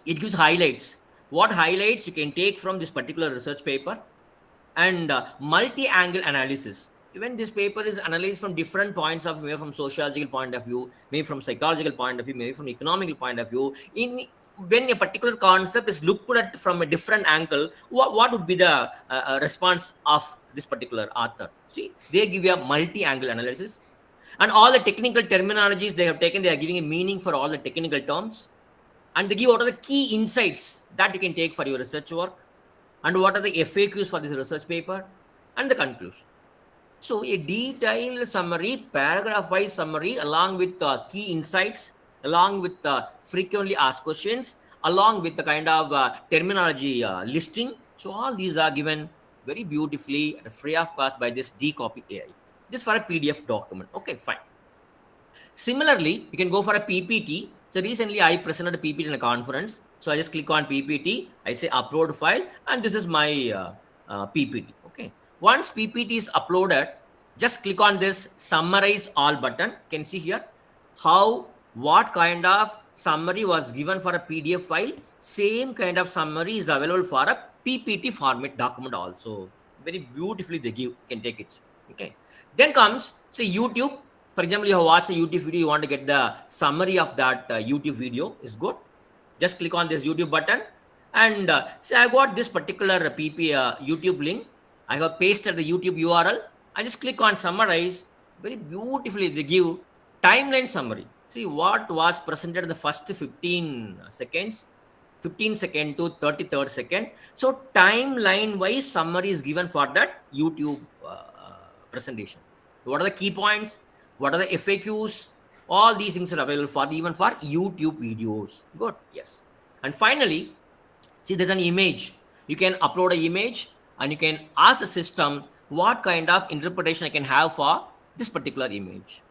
it gives highlights. What highlights you can take from this particular research paper, and multi-angle analysis. Even this paper is analyzed from different points of view, maybe from sociological point of view, maybe from psychological point of view, maybe from economical point of view. When a particular concept is looked at from a different angle, what would be the response of this particular author? See, they give you a multi-angle analysis, and all the technical terminologies they have taken, they are giving a meaning for all the technical terms, and they give what are the key insights that you can take for your research work, and what are the FAQs for this research paper, and the conclusion. So a detailed summary, paragraph-wise summary, along with key insights, along with frequently asked questions, along with the kind of terminology listing. So all these are given very beautifully and free of cost by this Dcopy AI. This for a PDF document. Okay, fine. Similarly, you can go for a PPT. So recently I presented a PPT in a conference. So I just click on PPT, I say upload file, and this is my PPT. Okay. Once PPT is uploaded, just click on this summarize all button. You can see here what kind of summary was given for a PDF file. Same kind of summary is available for a PPT format document also. Very beautifully they give, you can take it. Okay. Then comes, say, YouTube. For example, you have watched a YouTube video, you want to get the summary of that YouTube video, is good. Just click on this YouTube button, and say I got this particular YouTube link. I have pasted the YouTube URL. I just click on summarize. Very beautifully they give timeline summary. See what was presented in the first 15 seconds, 15 second to 33rd second. So timeline wise summary is given for that YouTube presentation. What are the key points? What are the FAQs? All these things are available for even for YouTube videos. Good. Yes. And finally, see, there's an image. You can upload an image, and you can ask the system what kind of interpretation I can have for this particular image.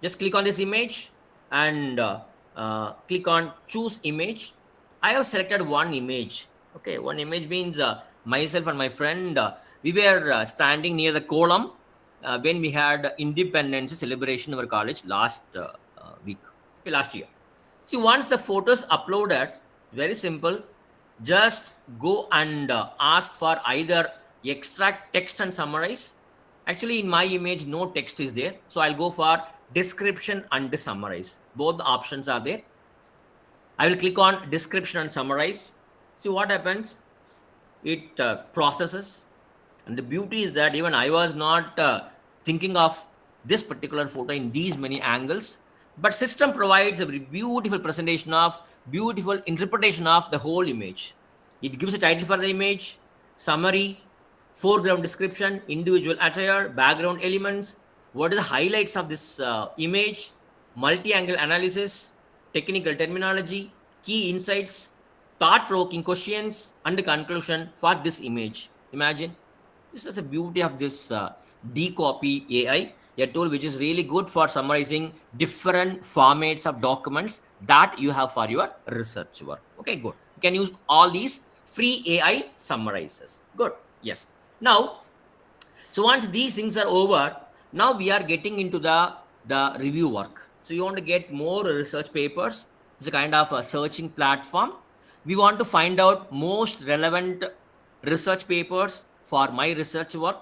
Just click on this image and click on choose image. I have selected one image. Okay, one image means myself and my friend, we were standing near the column when we had independence celebration in our college last week, okay, last year. See, once the photo is uploaded, very simple. Just go and ask for either extract text and summarize. Actually, in my image, no text is there. So I'll go for description and summarize. Both the options are there. I will click on description and summarize. See what happens. It processes. And the beauty is that even I was not thinking of this particular photo in these many angles, but system provides a very beautiful presentation of, beautiful interpretation of the whole image. It gives a title for the image, summary, foreground description, individual attire, background elements, what are the highlights of this image, multi-angle analysis, technical terminology, key insights, thought-provoking questions, and the conclusion for this image. Imagine, this is the beauty of this Dcopy AI. a tool which is really good for summarizing different formats of documents that you have for your research work. Okay, good. You can use all these free AI summarizers. Good. Yes. Now, so once these things are over, now we are getting into the review work. So you want to get more research papers. It's a kind of a searching platform. We want to find out most relevant research papers for my research work.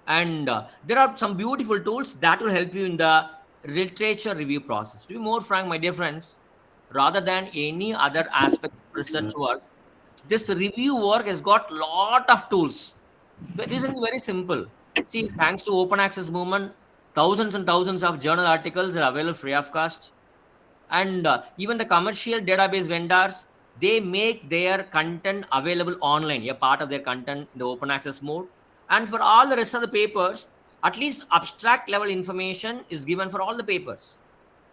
And there are some beautiful tools that will help you in the literature review process. To be more frank, my dear friends, rather than any other aspect of research work, this review work has got lot of tools. The reason is very simple. See, thanks to open access movement, thousands and thousands of journal articles are available free of cost. And even the commercial database vendors, they make their content available online, a part of their content in the open access mode. And for all the rest of the papers, at least abstract level information is given for all the papers.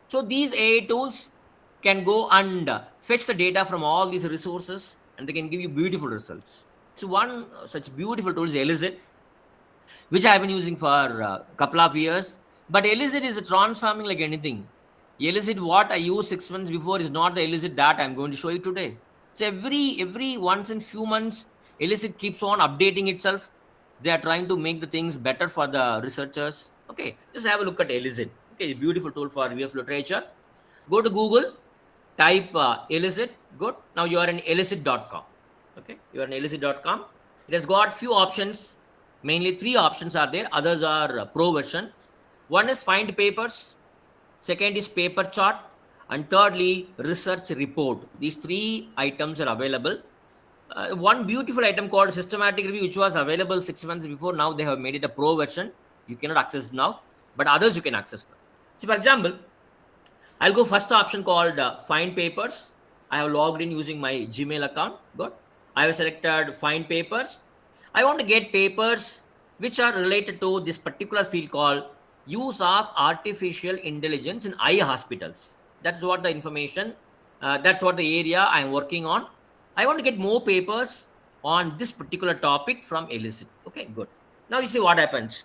So these AI tools can go and fetch the data from all these resources, and they can give you beautiful results. So one such beautiful tool is Elicit, which I have been using for a couple of years. But Elicit is transforming like anything. Elicit, what I used 6 months before, is not the Elicit that I'm going to show you today. So every once in few months, Elicit keeps on updating itself. They are trying to make the things better for the researchers. Okay, just have a look at Elicit. Okay, a beautiful tool for review of literature. Go to Google, type Elicit. Good. Now you are in elicit.com. Okay, you are in elicit.com. It has got few options. Mainly 3 options are there. Others are pro version. One is find papers. Second is paper chart. And thirdly, research report. These 3 items are available. One beautiful item called systematic review, which was available 6 months before. Now they have made it a pro version. You cannot access it now, but others you can access now. So for example, I'll go first option called find papers. I have logged in using my Gmail account. Good. I have selected find papers. I want to get papers which are related to this particular field called use of artificial intelligence in eye hospitals. That's what the information, that's what the area I'm working on. I want to get more papers on this particular topic from Elicit. Okay, good. Now you see what happens.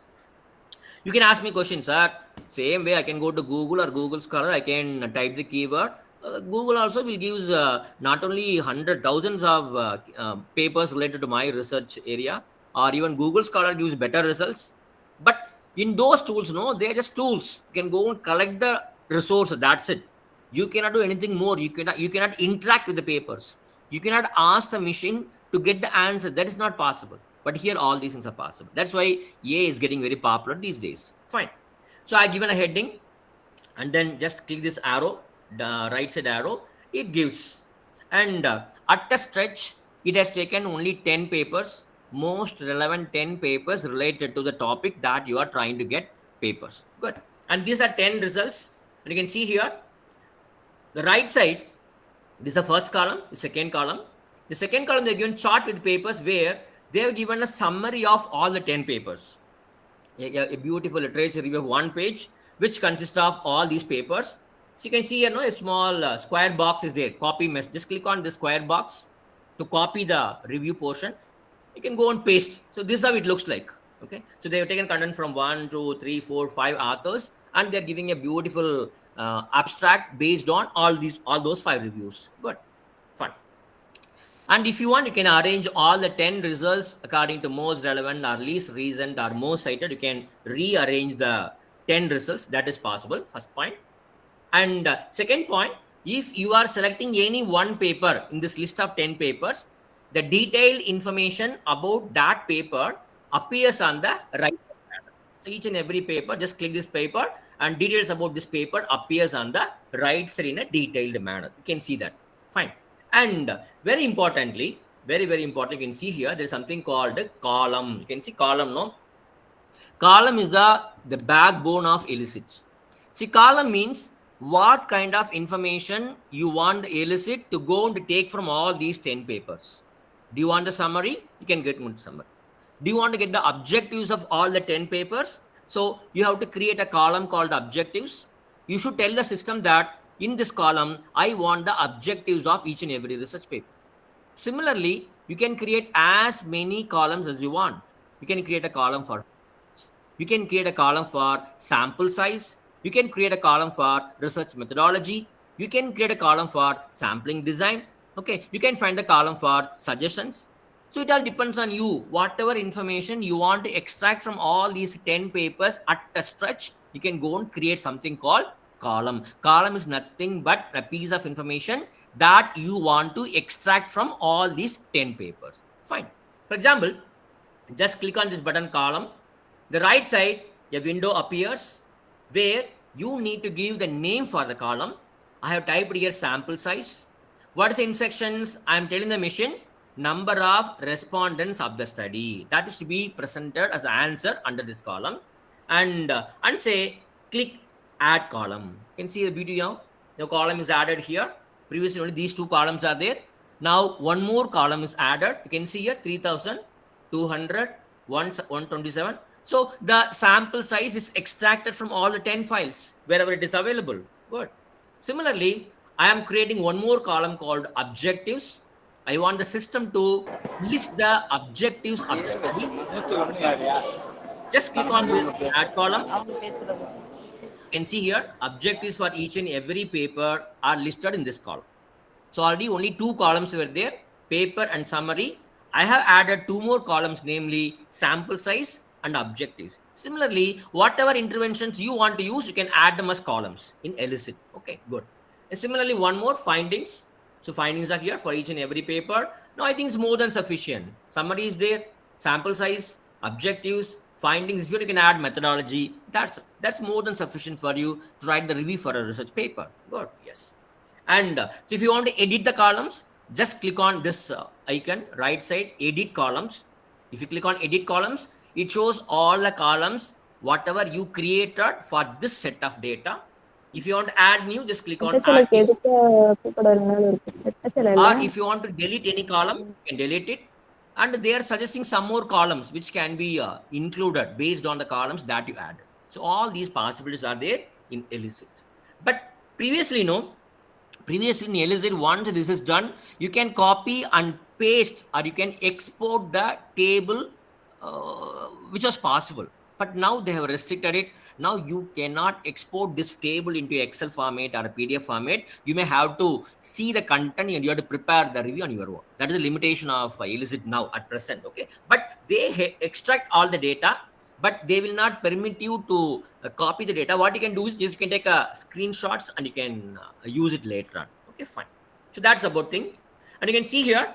You can ask me questions, sir. Same way I can go to Google or Google Scholar, I can type the keyword. Google also will give not only thousands of papers related to my research area, or even Google Scholar gives better results. But in those tools, no, they're just tools. You can go and collect the resource. That's it. You cannot do anything more. You cannot interact with the papers. You cannot ask the machine to get the answer. That is not possible. But here all these things are possible. That's why AI is getting very popular these days. Fine. So I given a heading, and then just click this arrow, the right side arrow. It gives, and at a stretch, it has taken only 10 papers, most relevant 10 papers related to the topic that you are trying to get papers. Good. And these are 10 results. And you can see here, the right side, this is the first column, the second column. The second column, they're given chart with papers where they have given a summary of all the 10 papers. A beautiful literature review of 1 page, which consists of all these papers. So you can see here, no, a small square box is there. Copy message. Just click on this square box to copy the review portion. You can go and paste. So this is how it looks like. Okay. So they have taken content from 1, 2, 3, 4, 5 authors, and they're giving a beautiful abstract based on all those 5 reviews. Good. Fine. And if you want, you can arrange all the 10 results according to most relevant or least recent or most cited. You can rearrange the 10 results. That is possible. First point. And second point, if you are selecting any one paper in this list of 10 papers, the detailed information about that paper appears on the right. So each and every paper, just click this paper, and details about this paper appears on the right side in a detailed manner. You can see that. Fine. And very importantly, very important, you can see here, there's something called a column. You can see column, no? Column is the backbone of Elicit. See, column means what kind of information you want the Elicit to go and take from all these 10 papers. Do you want the summary? You can get one summary. Do you want to get the objectives of all the 10 papers? So you have to create a column called objectives. You should tell the system that in this column, I want the objectives of each and every research paper. Similarly, you can create as many columns as you want. You can create a column for You can create a column for sample size. You can create a column for research methodology. You can create a column for sampling design. Okay, you can find the column for suggestions. So it all depends on you. Whatever information you want to extract from all these 10 papers at a stretch, you can go and create something called column. Column is nothing but a piece of information that you want to extract from all these 10 papers. Fine. For example, just click on this button column. The right side, a window appears where you need to give the name for the column. I have typed here sample size. What is the instructions? I am telling the machine number of respondents of the study. That is to be presented as an answer under this column. And say click add column. You can see the beauty now. The column is added here. Previously only these two columns are there. Now one more column is added. You can see here 3200, 127. So the sample size is extracted from all the 10 files wherever it is available. Good. Similarly, I am creating one more column called objectives. I want the system to list the objectives of the study. Just click on this add column. You can see here objectives for each and every paper are listed in this column. So already only two columns were there, paper and summary. I have added two more columns, namely sample size and objectives. Similarly, whatever interventions you want to use, you can add them as columns in Elicit. Okay, good. And similarly, one more findings. So findings are here for each and every paper. Now I think it's more than sufficient. Summary is there, sample size, objectives, findings. If you can add methodology, that's more than sufficient for you to write the review for a research paper. Good, yes. And so if you want to edit the columns, just click on this icon, right side, edit columns. If you click on edit columns, it shows all the columns, whatever you created for this set of data. If you want to add new, just click on add new. Or if you want to delete any column, you can delete it. And they are suggesting some more columns which can be included based on the columns that you added. So all these possibilities are there in Elicit. But previously in Elicit, once this is done, you can copy and paste or you can export the table which was possible. But now they have restricted it. Now you cannot export this table into Excel format or a PDF format. You may have to see the content and you have to prepare the review on your own. That is the limitation of Elicit now at present. Okay, but they extract all the data, but they will not permit you to copy the data. What you can do is you can take screenshots and you can use it later on. Okay, fine. So that's about thing. And you can see here,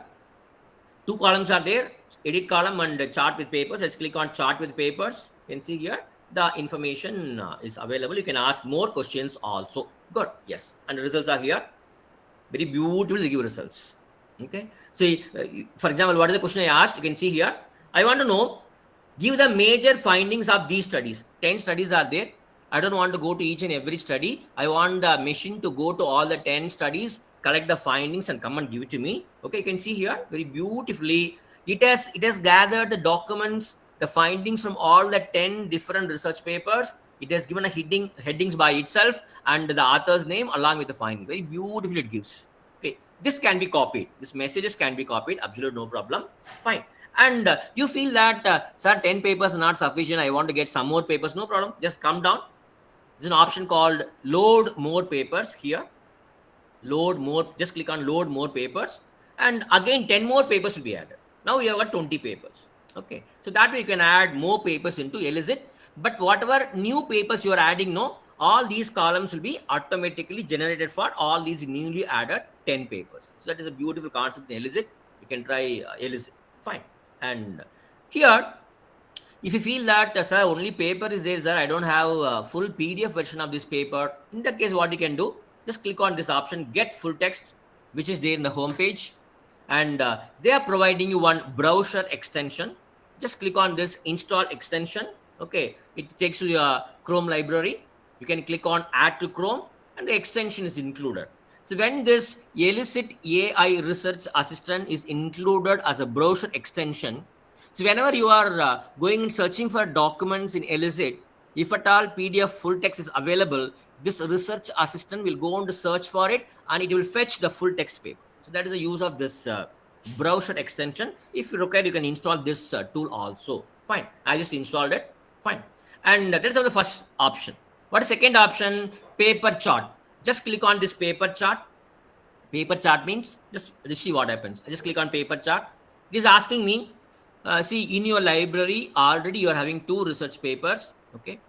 two columns are there, edit column and chart with papers. Let's click on chart with papers. You can see here, the information is available. You can ask more questions also. Good, yes. And the results are here. Very beautiful, they give results. Okay. So, for example, what is the question I asked? You can see here. I want to know, give the major findings of these studies. 10 studies are there. I don't want to go to each and every study. I want the machine to go to all the 10 studies, collect the findings and come and give it to me. Okay, you can see here very beautifully. It has gathered the documents, the findings from all the 10 different research papers. It has given a headings by itself and the author's name along with the finding. Very beautifully it gives. Okay, this can be copied. This messages can be copied. Absolutely no problem. Fine. And you feel that, sir, 10 papers are not sufficient. I want to get some more papers. No problem. Just come down. There's an option called load more papers here. Load more. Just click on load more papers. And again, 10 more papers will be added. Now you have got 20 papers. Okay. So that way you can add more papers into Elicit. But whatever new papers you are adding, all these columns will be automatically generated for all these newly added 10 papers. So that is a beautiful concept in Elicit. You can try Elicit. Fine. And here, if you feel that, sir, only paper is there, sir, I don't have a full PDF version of this paper. In that case, what you can do, just click on this option, get full text, which is there in the home page. And they are providing you one browser extension. Just click on this install extension. Okay, it takes you your Chrome library. You can click on add to Chrome and the extension is included. So when this Elicit AI Research Assistant is included as a browser extension, so whenever you are going and searching for documents in Elicit, if at all PDF full text is available, this research assistant will go on to search for it and it will fetch the full text paper. So that is the use of this browser extension. If you require, you can install this tool also. Fine. I just installed it. Fine. And that's the first option. What is second option? Paper chart. Just click on this paper chart. Paper chart means just see what happens. I just click on paper chart. It is asking me, see, in your library already you are having 2 research papers. Okay,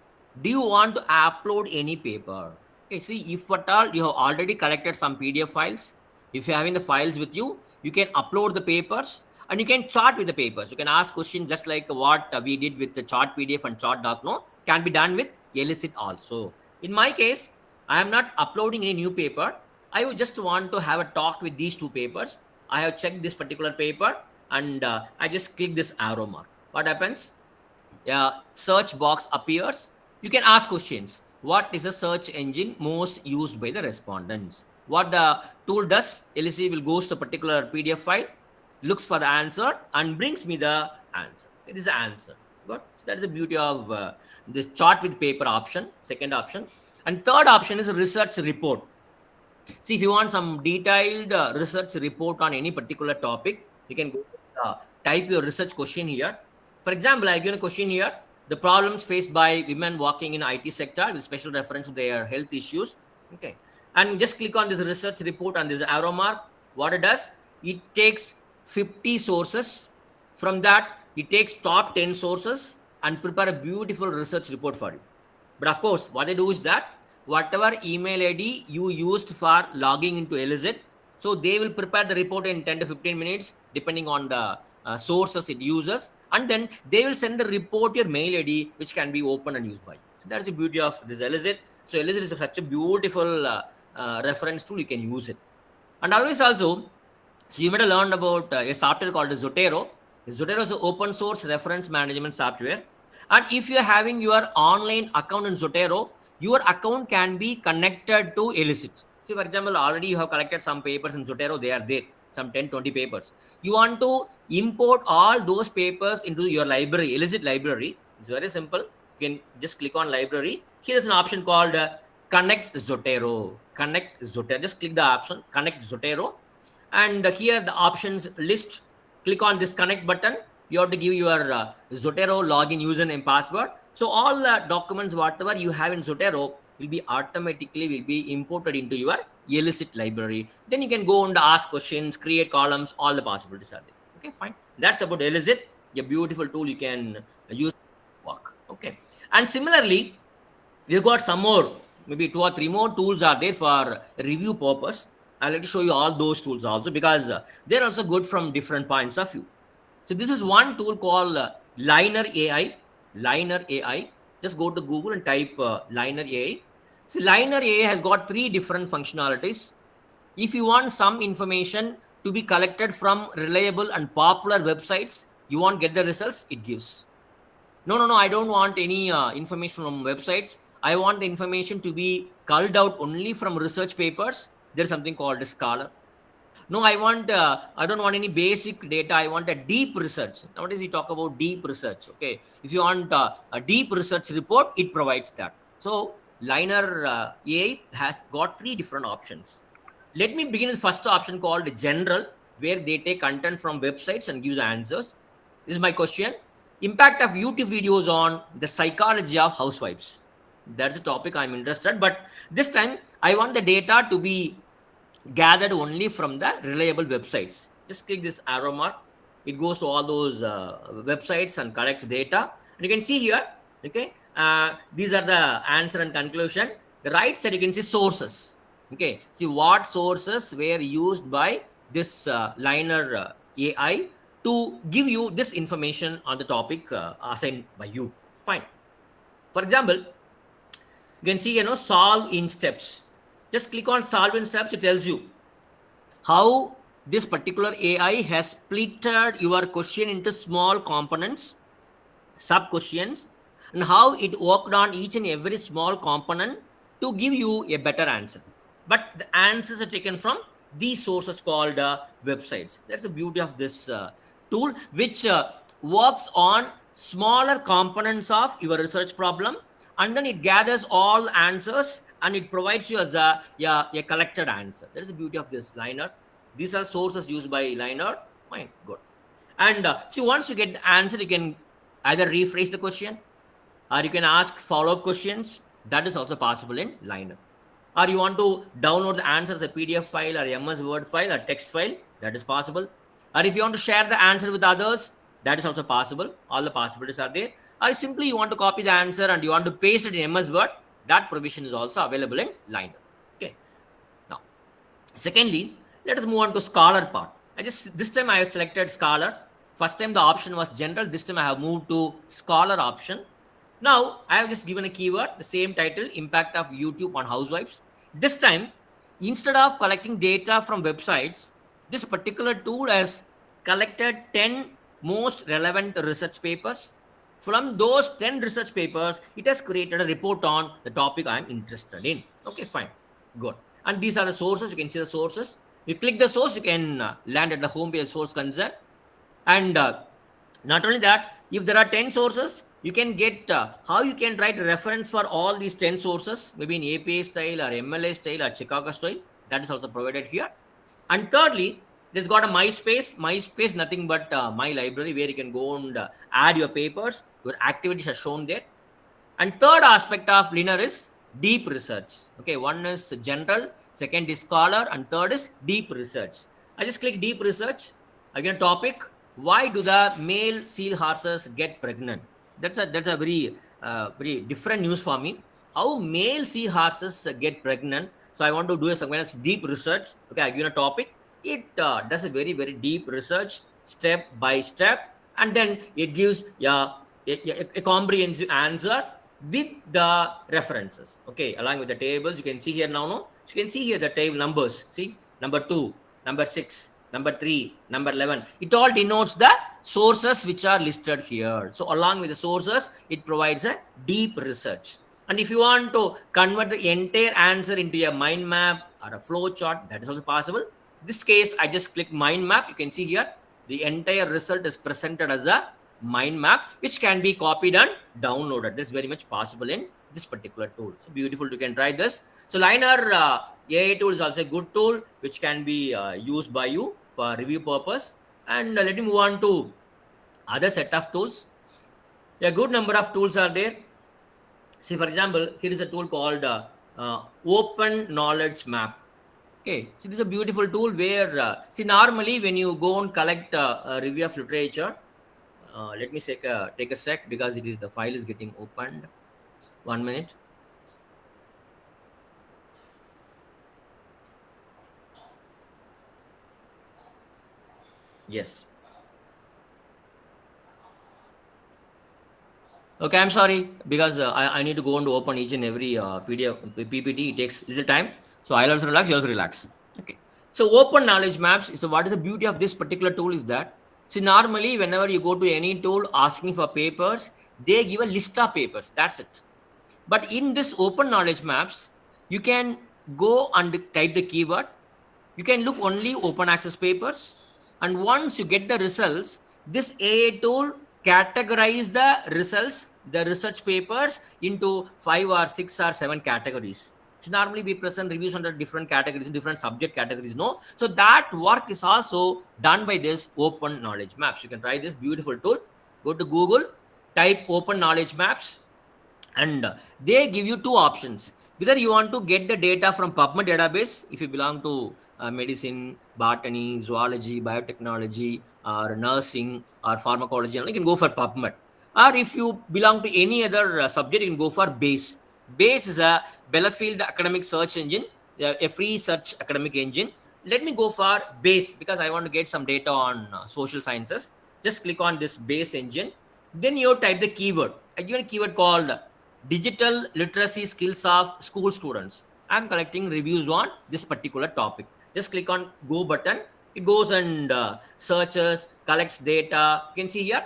do you want to upload any paper? Okay, see, if at all you have already collected some PDF files, if you're having the files with you, you can upload the papers and you can chart with the papers. You can ask questions just like what we did with the chart PDF and chart doc. No, can be done with Elicit also. In my case, I am not uploading any new paper. I would just want to have a talk with these 2 papers. I have checked this particular paper and I just click this arrow mark. What happens? Search box appears. You can ask questions. What is the search engine most used by the respondents? What the tool does, LC will go to the particular PDF file, looks for the answer and brings me the answer. It is the answer. Good. So that is the beauty of this chart with paper option, second option. And third option is a research report. See, if you want some detailed research report on any particular topic, you can go type your research question here. For example, I give a question here: the problems faced by women working in IT sector with special reference to their health issues. Okay, and just click on this research report and this arrow mark. What it does, it takes 50 sources. From that, it takes top 10 sources and prepare a beautiful research report for you. But of course, what they do is that whatever email ID you used for logging into Elicit, so they will prepare the report in 10 to 15 minutes, depending on the sources it uses. And then they will send the report your mail ID, which can be opened and used by you. So that's the beauty of this Elicit. So Elicit is such a beautiful reference tool. You can use it. And always also, so you might have learned about a software called Zotero. Zotero is an open source reference management software. And if you're having your online account in Zotero, your account can be connected to Elicit. See, for example, already you have collected some papers in Zotero, they are there, some 10, 20 papers. You want to import all those papers into your library, Elicit library. It's very simple. You can just click on library. Here's an option called Connect Zotero. Connect Zotero. Just click the option, Connect Zotero. And here the options list. Click on this connect button. You have to give your Zotero login username and password. So all the documents, whatever you have in Zotero, will be automatically imported into your Elicit library. Then you can go and ask questions, create columns, all the possibilities are there. Okay, fine. That's about Elicit, a beautiful tool you can use to work. Okay. And similarly, we've got some more, maybe 2 or 3 more tools are there for review purpose. I'll let you show you all those tools also, because they're also good from different points of view. So this is one tool called Liner AI. Liner AI. Just go to Google and type Liner AI. So Liner AI has got 3 different functionalities. If you want some information to be collected from reliable and popular websites, you want to get the results, it gives. No, I don't want any information from websites. I want the information to be culled out only from research papers. There's something called a Scholar. No, I don't want any basic data. I want a deep research. Nowadays we talk about deep research. Okay, if you want a deep research report, it provides that. So Liner AI has got 3 different options. Let me begin with the first option called General, where they take content from websites and give the answers. This is my question: impact of YouTube videos on the psychology of housewives. That's the topic I'm interested. But this time I want the data to be gathered only from the reliable websites. Just click this arrow mark. It goes to all those websites and collects data. And you can see here, okay, these are the answer and conclusion. The right side, you can see sources. Okay, see what sources were used by this Liner AI to give you this information on the topic assigned by you. Fine. For example, you can see, solve in steps. Just click on solve in steps. It tells you how this particular AI has splitted your question into small components, sub questions, and how it worked on each and every small component to give you a better answer. But the answers are taken from these sources called websites. That's the beauty of this tool, which works on smaller components of your research problem, and then it gathers all answers and it provides you as a collected answer. That is the beauty of this Liner. These are sources used by Liner. Fine, good. And see, once you get the answer, you can either rephrase the question, or you can ask follow-up questions. That is also possible in Liner. Or you want to download the answer as a PDF file or MS Word file or text file, that is possible. Or if you want to share the answer with others, that is also possible. All the possibilities are there. Or simply you want to copy the answer and you want to paste it in MS Word, that provision is also available in Liner. Okay. Now, secondly, let us move on to Scholar part. This time I have selected Scholar. First time the option was general. This time I have moved to Scholar option. Now, I have just given a keyword, the same title, impact of YouTube on housewives. This time, instead of collecting data from websites, this particular tool has collected 10 most relevant research papers. From those 10 research papers, it has created a report on the topic I am interested in. Okay, fine. Good. And these are the sources. You can see the sources. You click the source, you can land at the home page source concern. And not only that, if there are 10 sources, you can get how you can write reference for all these 10 sources, maybe in APA style or MLA style or Chicago style. That is also provided here. And thirdly, it's got a MySpace. MySpace, nothing but my library, where you can go and add your papers. Your activities are shown there. And third aspect of Liner is deep research. Okay, one is general, second is scholar, and third is deep research. I just click deep research. Again, topic: why do the male seal horses get pregnant? That's a very different news for me. How male sea horses get pregnant? So I want to do some kind of deep research. Okay, I give a topic. It does a very deep research, step by step, and then it gives a comprehensive answer with the references. Okay, along with the tables, you can see here now. No, so you can see here the table numbers. See, number 2, number 6, number 3, number 11. It all denotes the sources which are listed here. So along with the sources, it provides a deep research. And if you want to convert the entire answer into a mind map or a flow chart, that is also possible. This case, I just click mind map. You can see here, the entire result is presented as a mind map, which can be copied and downloaded. This is very much possible in this particular tool. So beautiful, you can try this. So Liner AI tool is also a good tool, which can be used by you for review purpose. And let me move on to other set of tools. A good number of tools are there. See, for example, here is a tool called Open Knowledge Map. Okay, so this is a beautiful tool where, see, normally when you go and collect a review of literature, let me take a sec, because the file is getting opened. 1 minute. Yes. Okay, I'm sorry, because I need to go and open each and every PDF, PPT. It takes little time. So I'll also relax, you also relax. Okay. So Open Knowledge Maps, so what is the beauty of this particular tool is that, see, normally whenever you go to any tool asking for papers, they give a list of papers. That's it. But in this Open Knowledge Maps, you can go and type the keyword. You can look only open access papers. And once you get the results, this AI tool categorize the results, the research papers, into 5 or 6 or 7 categories. So normally we present reviews under different categories, different subject categories. No, so that work is also done by this Open Knowledge Maps. You can try this beautiful tool. Go to Google, type Open Knowledge Maps, and they give you 2 options. Whether you want to get the data from PubMed database, if you belong to medicine, botany, zoology, biotechnology, or nursing, or pharmacology, you can go for PubMed. Or if you belong to any other subject, you can go for BASE. BASE is a Bellefield academic search engine, a free search academic engine. Let me go for BASE because I want to get some data on social sciences. Just click on this BASE engine. Then you type the keyword. I give a keyword called digital literacy skills of school students. I'm collecting reviews on this particular topic. Just click on go button. It goes and searches, collects data. You can see here,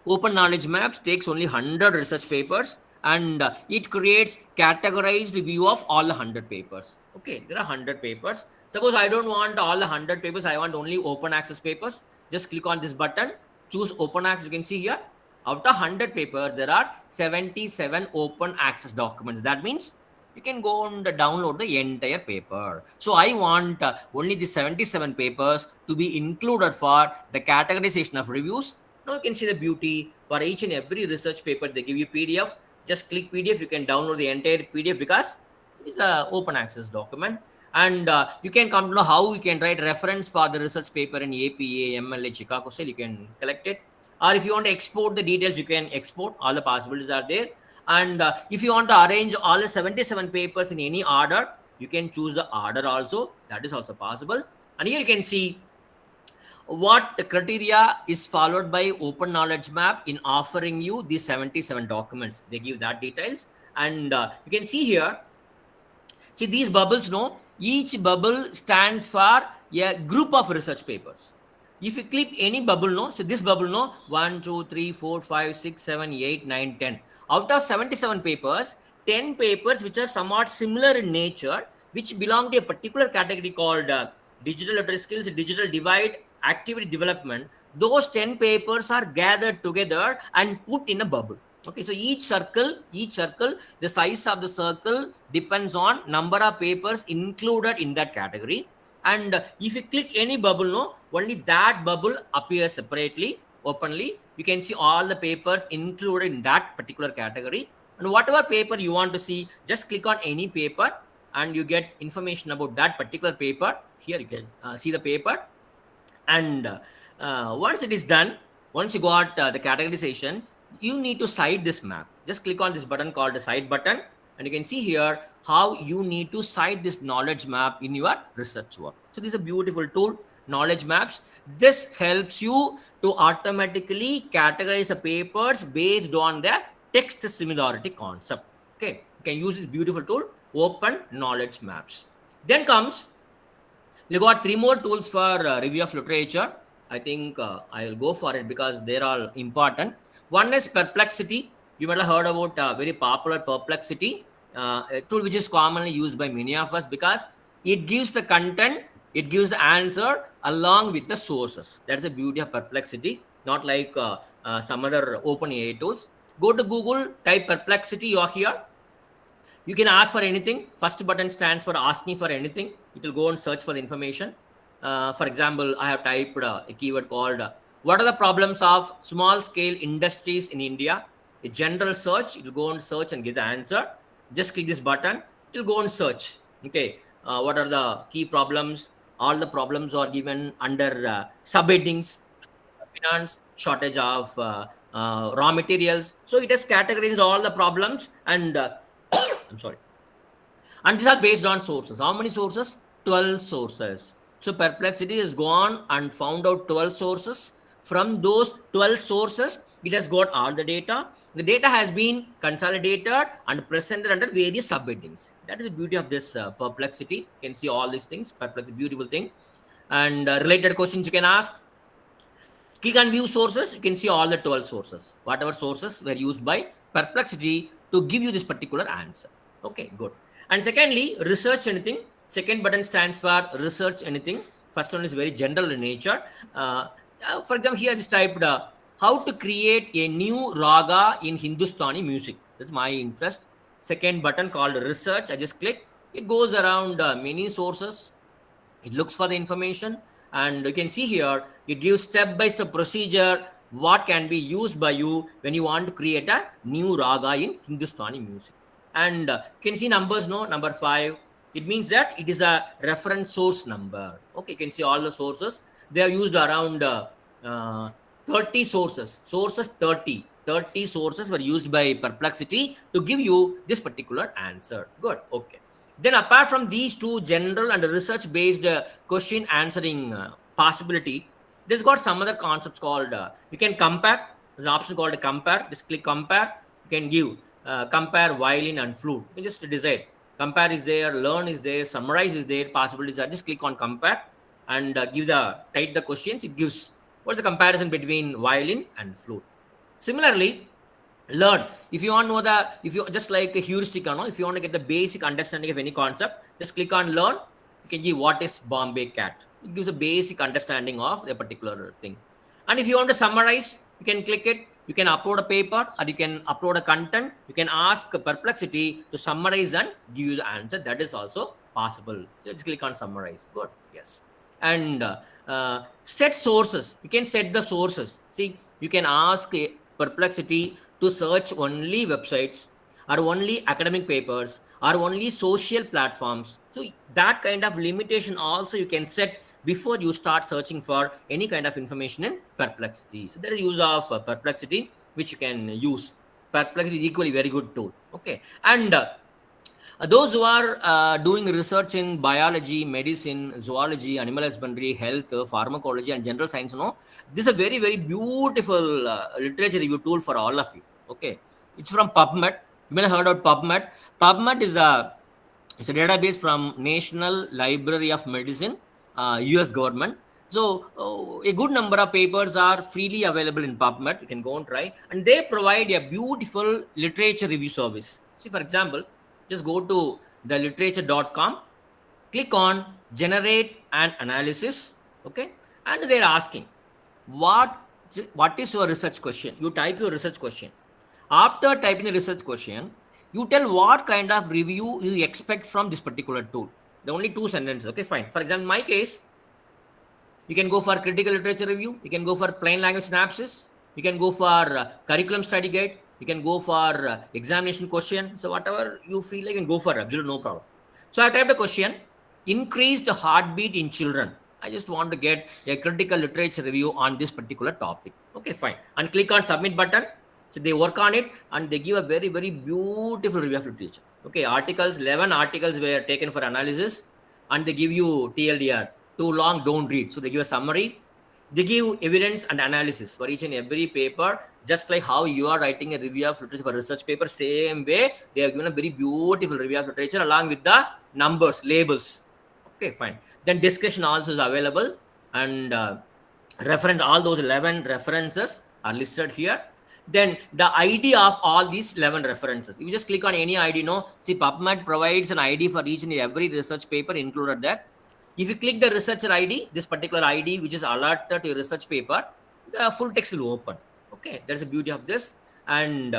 Open Knowledge Maps takes only 100 research papers, and it creates categorized view of all the 100 papers. Okay, there are 100 papers. Suppose I don't want all the 100 papers, I want only open access papers. Just click on this button, choose open access. You can see here, out of 100 papers, there are 77 open access documents. That means you can go and download the entire paper. So I want only the 77 papers to be included for the categorization of reviews. Now you can see the beauty. For each and every research paper, they give you PDF. Just click PDF. You can download the entire PDF because it's a open access document. And you can come to know how you can write reference for the research paper in APA, MLA, Chicago Style. You can collect it. Or if you want to export the details, you can export. All the possibilities are there. And if you want to arrange all the 77 papers in any order, you can choose the order also. That is also possible. And here you can see what criteria is followed by Open Knowledge Map in offering you these 77 documents. They give that details. And you can see here, see these bubbles, no? Each bubble stands for a group of research papers. If you click any bubble, no? So this bubble, no? 1, 2, 3, 4, 5, 6, 7, 8, 9, 10. Out of 77 papers, 10 papers which are somewhat similar in nature, which belong to a particular category called digital literacy skills, digital divide, activity development. Those 10 papers are gathered together and put in a bubble. Okay, so each circle, the size of the circle depends on number of papers included in that category. And if you click any bubble, no, only that bubble appears separately, openly. You can see all the papers included in that particular category. And whatever paper you want to see, just click on any paper and you get information about that particular paper. Here you can see the paper. And once it is done, once you got the categorization, you need to cite this map. Just click on this button called the cite button, and you can see here how you need to cite this knowledge map in your research work. So this is a beautiful tool, knowledge maps. This helps you to automatically categorize the papers based on the text similarity concept. Okay, you can use this beautiful tool, Open Knowledge Maps. Then comes, we got 3 more tools for review of literature. I think I'll go for it because they're all important. One is Perplexity. You might have heard about very popular Perplexity, a tool which is commonly used by many of us because it gives the content, it gives the answer along with the sources. That's the beauty of Perplexity, not like some other OpenAI tools. Go to Google, type Perplexity, you're here. You can ask for anything. First button stands for asking for anything. It will go and search for the information. For example, I have typed a keyword called what are the problems of small scale industries in India? A general search, it will go and search and give the answer. Just click this button, it will go and search. Okay, what are the key problems? All the problems are given under subheadings, finance, shortage of raw materials. So it has categorized all the problems and I'm sorry. And these are based on sources. How many sources? 12 sources. So Perplexity has gone and found out 12 sources. From those 12 sources, it has got all the data. The data has been consolidated and presented under various subheadings. That is the beauty of this Perplexity. You can see all these things. Perplexity, beautiful thing. And related questions you can ask. Click on view sources. You can see all the 12 sources. Whatever sources were used by Perplexity to give you this particular answer. Okay, good. And secondly, research anything. Second button stands for research anything. First one is very general in nature. For example, here I just typed how to create a new raga in Hindustani music. That's my interest. Second button called research. I just click. It goes around many sources. It looks for the information. And you can see here, it gives step-by-step procedure what can be used by you when you want to create a new raga in Hindustani music. And you can see numbers, no? Number 5. It means that it is a reference source number. Okay, you can see all the sources. They are used around 30 sources. Sources 30. 30 sources were used by Perplexity to give you this particular answer. Good. Okay. Then apart from these two general and research-based question answering possibility, there's got some other concepts called, you can compare. There's an option called compare. Just click compare. You can give compare violin and flute. You can just decide. Compare is there, learn is there, summarize is there, possibilities are. Just click on compare and type the questions. It gives what's the comparison between violin and flute. Similarly, learn. If you want to know if you just like a heuristic, if you want to get the basic understanding of any concept, just click on learn. You can give what is Bombay cat. It gives a basic understanding of a particular thing. And if you want to summarize, you can click it. You can upload a paper or you can upload a content. You can ask Perplexity to summarize and give you the answer. That is also possible. Just click on summarize. Good. Yes. And set sources. You can set the sources. See, You can ask Perplexity to search only websites or only academic papers or only social platforms. So that kind of limitation also you can set before you start searching for any kind of information in Perplexity. So there is use of Perplexity which you can use. Perplexity is equally very good tool. Okay, and those who are doing research in biology, medicine, zoology, animal husbandry, health, pharmacology, and general science, this is a very, very beautiful literature review tool for all of you. Okay, it's from PubMed. You may have heard of PubMed. PubMed is it's a database from National Library of Medicine, US government. So a good number of papers are freely available in PubMed. You can go and try, and they provide a beautiful literature review service. See, for example, just go to the literature.com, click on generate an analysis. Okay, and they're asking what is your research question. You type your research question. After typing the research question, you tell what kind of review you expect from this particular tool. The only 2 sentences. Okay, fine. For example, in my case, you can go for critical literature review. You can go for plain language synopsis. You can go for curriculum study guide. You can go for examination question. So whatever you feel like, you can go for. Absolutely no problem. So I typed a question: increase the heartbeat in children. I just want to get a critical literature review on this particular topic. Okay, fine. And click on submit button. So they work on it and they give a very, very beautiful review of literature. Okay, 11 articles were taken for analysis, and they give you TLDR. Too long, don't read. So they give a summary. They give evidence and analysis for each and every paper, just like how you are writing a review of literature for research paper. Same way, they have given a very beautiful review of literature along with the numbers, labels. Okay, fine. Then discussion also is available, and reference, all those 11 references are listed here. Then the ID of all these 11 references. If you just click on any ID, see, PubMed provides an ID for each and every research paper included there. If you click the researcher ID, this particular ID which is alerted to your research paper, the full text will open. Okay, that's the beauty of this. And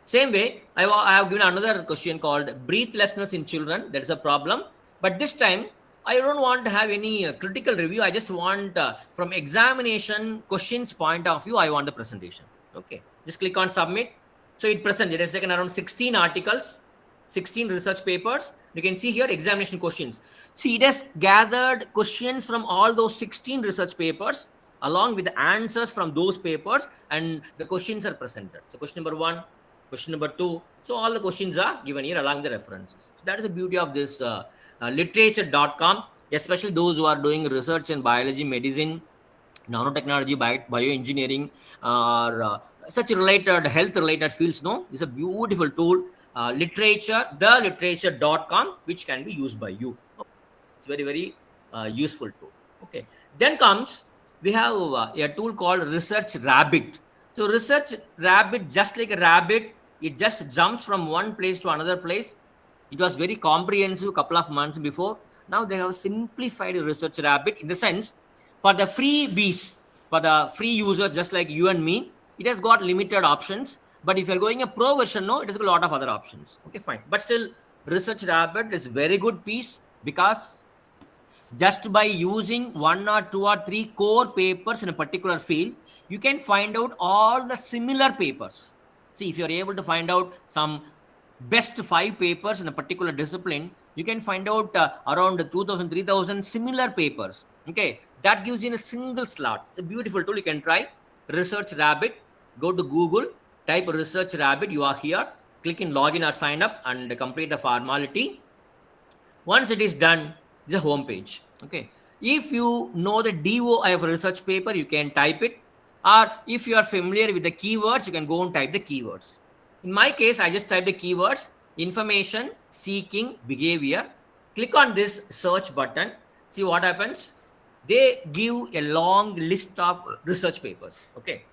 same way, I have given another question called breathlessness in children. That is a problem. But this time, I don't want to have any critical review. I just want from examination questions point of view, I want the presentation. Okay, just click on submit. So it presents, it has taken around 16 articles, 16 research papers. You can see here examination questions. See, it has gathered questions from all those 16 research papers along with the answers from those papers, and the questions are presented. So question number 1, question number 2. So all the questions are given here along the references. So that is the beauty of this literature.com, especially those who are doing research in biology, medicine, nanotechnology, bioengineering, or such related health related fields. It's a beautiful tool. Literature.com, which can be used by you. It's very, very useful tool. Okay, then comes, we have a tool called Research Rabbit. So Research Rabbit, just like a rabbit, it just jumps from one place to another place. It was very comprehensive a couple of months before. Now they have simplified Research Rabbit in the sense, for the freebies, for the free users just like you and me, it has got limited options. But if you're going a pro version, it has got a lot of other options. Okay, fine. But still, Research Rabbit is very good piece, because just by using 1 or 2 or 3 core papers in a particular field, you can find out all the similar papers. See, if you're able to find out some best 5 papers in a particular discipline, you can find out around 2,000, 3,000 similar papers. Okay, that gives you in a single slot. It's a beautiful tool. You can try Research Rabbit. Go to Google, type Research Rabbit. You are here. Click in login or sign up and complete the formality. Once it is done, the home page. Okay, if you know the DOI of a research paper, you can type it. Or if you are familiar with the keywords, you can go and type the keywords. In my case, I just typed the keywords: information seeking behavior. Click on this search button. See what happens. They give a long list of research papers. Okay,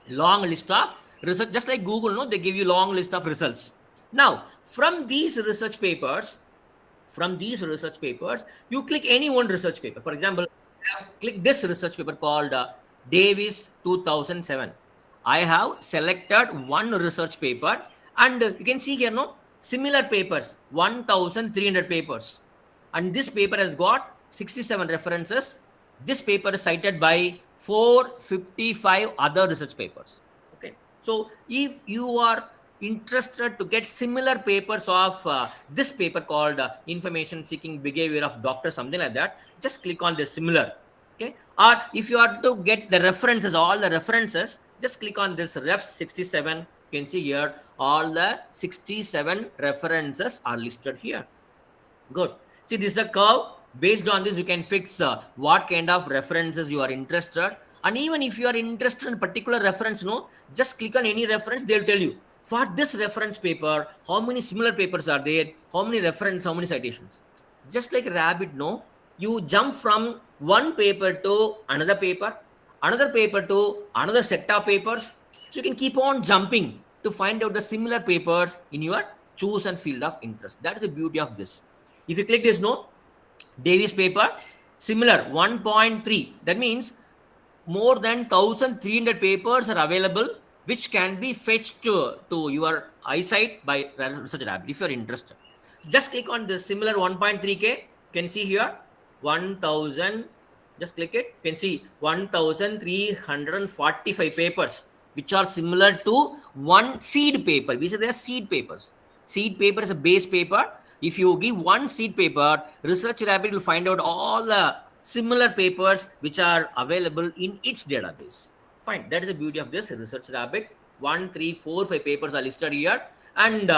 long list of research, just like Google, they give you long list of results. Now, from these research papers, you click any one research paper. For example, click this research paper called Davis 2007. I have selected one research paper, and you can see here, similar papers, 1,300 papers. And this paper has got 67 references, this paper is cited by 455 other research papers. Okay, so if you are interested to get similar papers of this paper called information seeking behavior of doctors, something like that, just click on the similar. Okay, or if you are to get the references, all the references, just click on this ref 67. You can see here all the 67 references are listed here. Good. See, this is a curve. Based on this, you can fix what kind of references you are interested. And even if you are interested in a particular reference, no, just click on any reference, they'll tell you. For this reference paper, how many similar papers are there, how many references, how many citations. Just like a rabbit, no, you jump from one paper to another paper to another set of papers. So you can keep on jumping to find out the similar papers in your chosen field of interest. That is the beauty of this. If you click this, no, Davis paper, similar 1.3. That means more than 1,300 papers are available, which can be fetched to your eyesight by Research Rabbit if you are interested. Just click on the similar 1.3K. You can see here 1,000. Just click it. You can see 1,345 papers, which are similar to one seed paper. We say they are seed papers. Seed paper is a base paper. If you give one seed paper, Research Rabbit will find out all the similar papers which are available in its database. Fine. That is the beauty of this Research Rabbit. 1, 3, 4, 5 papers are listed here, and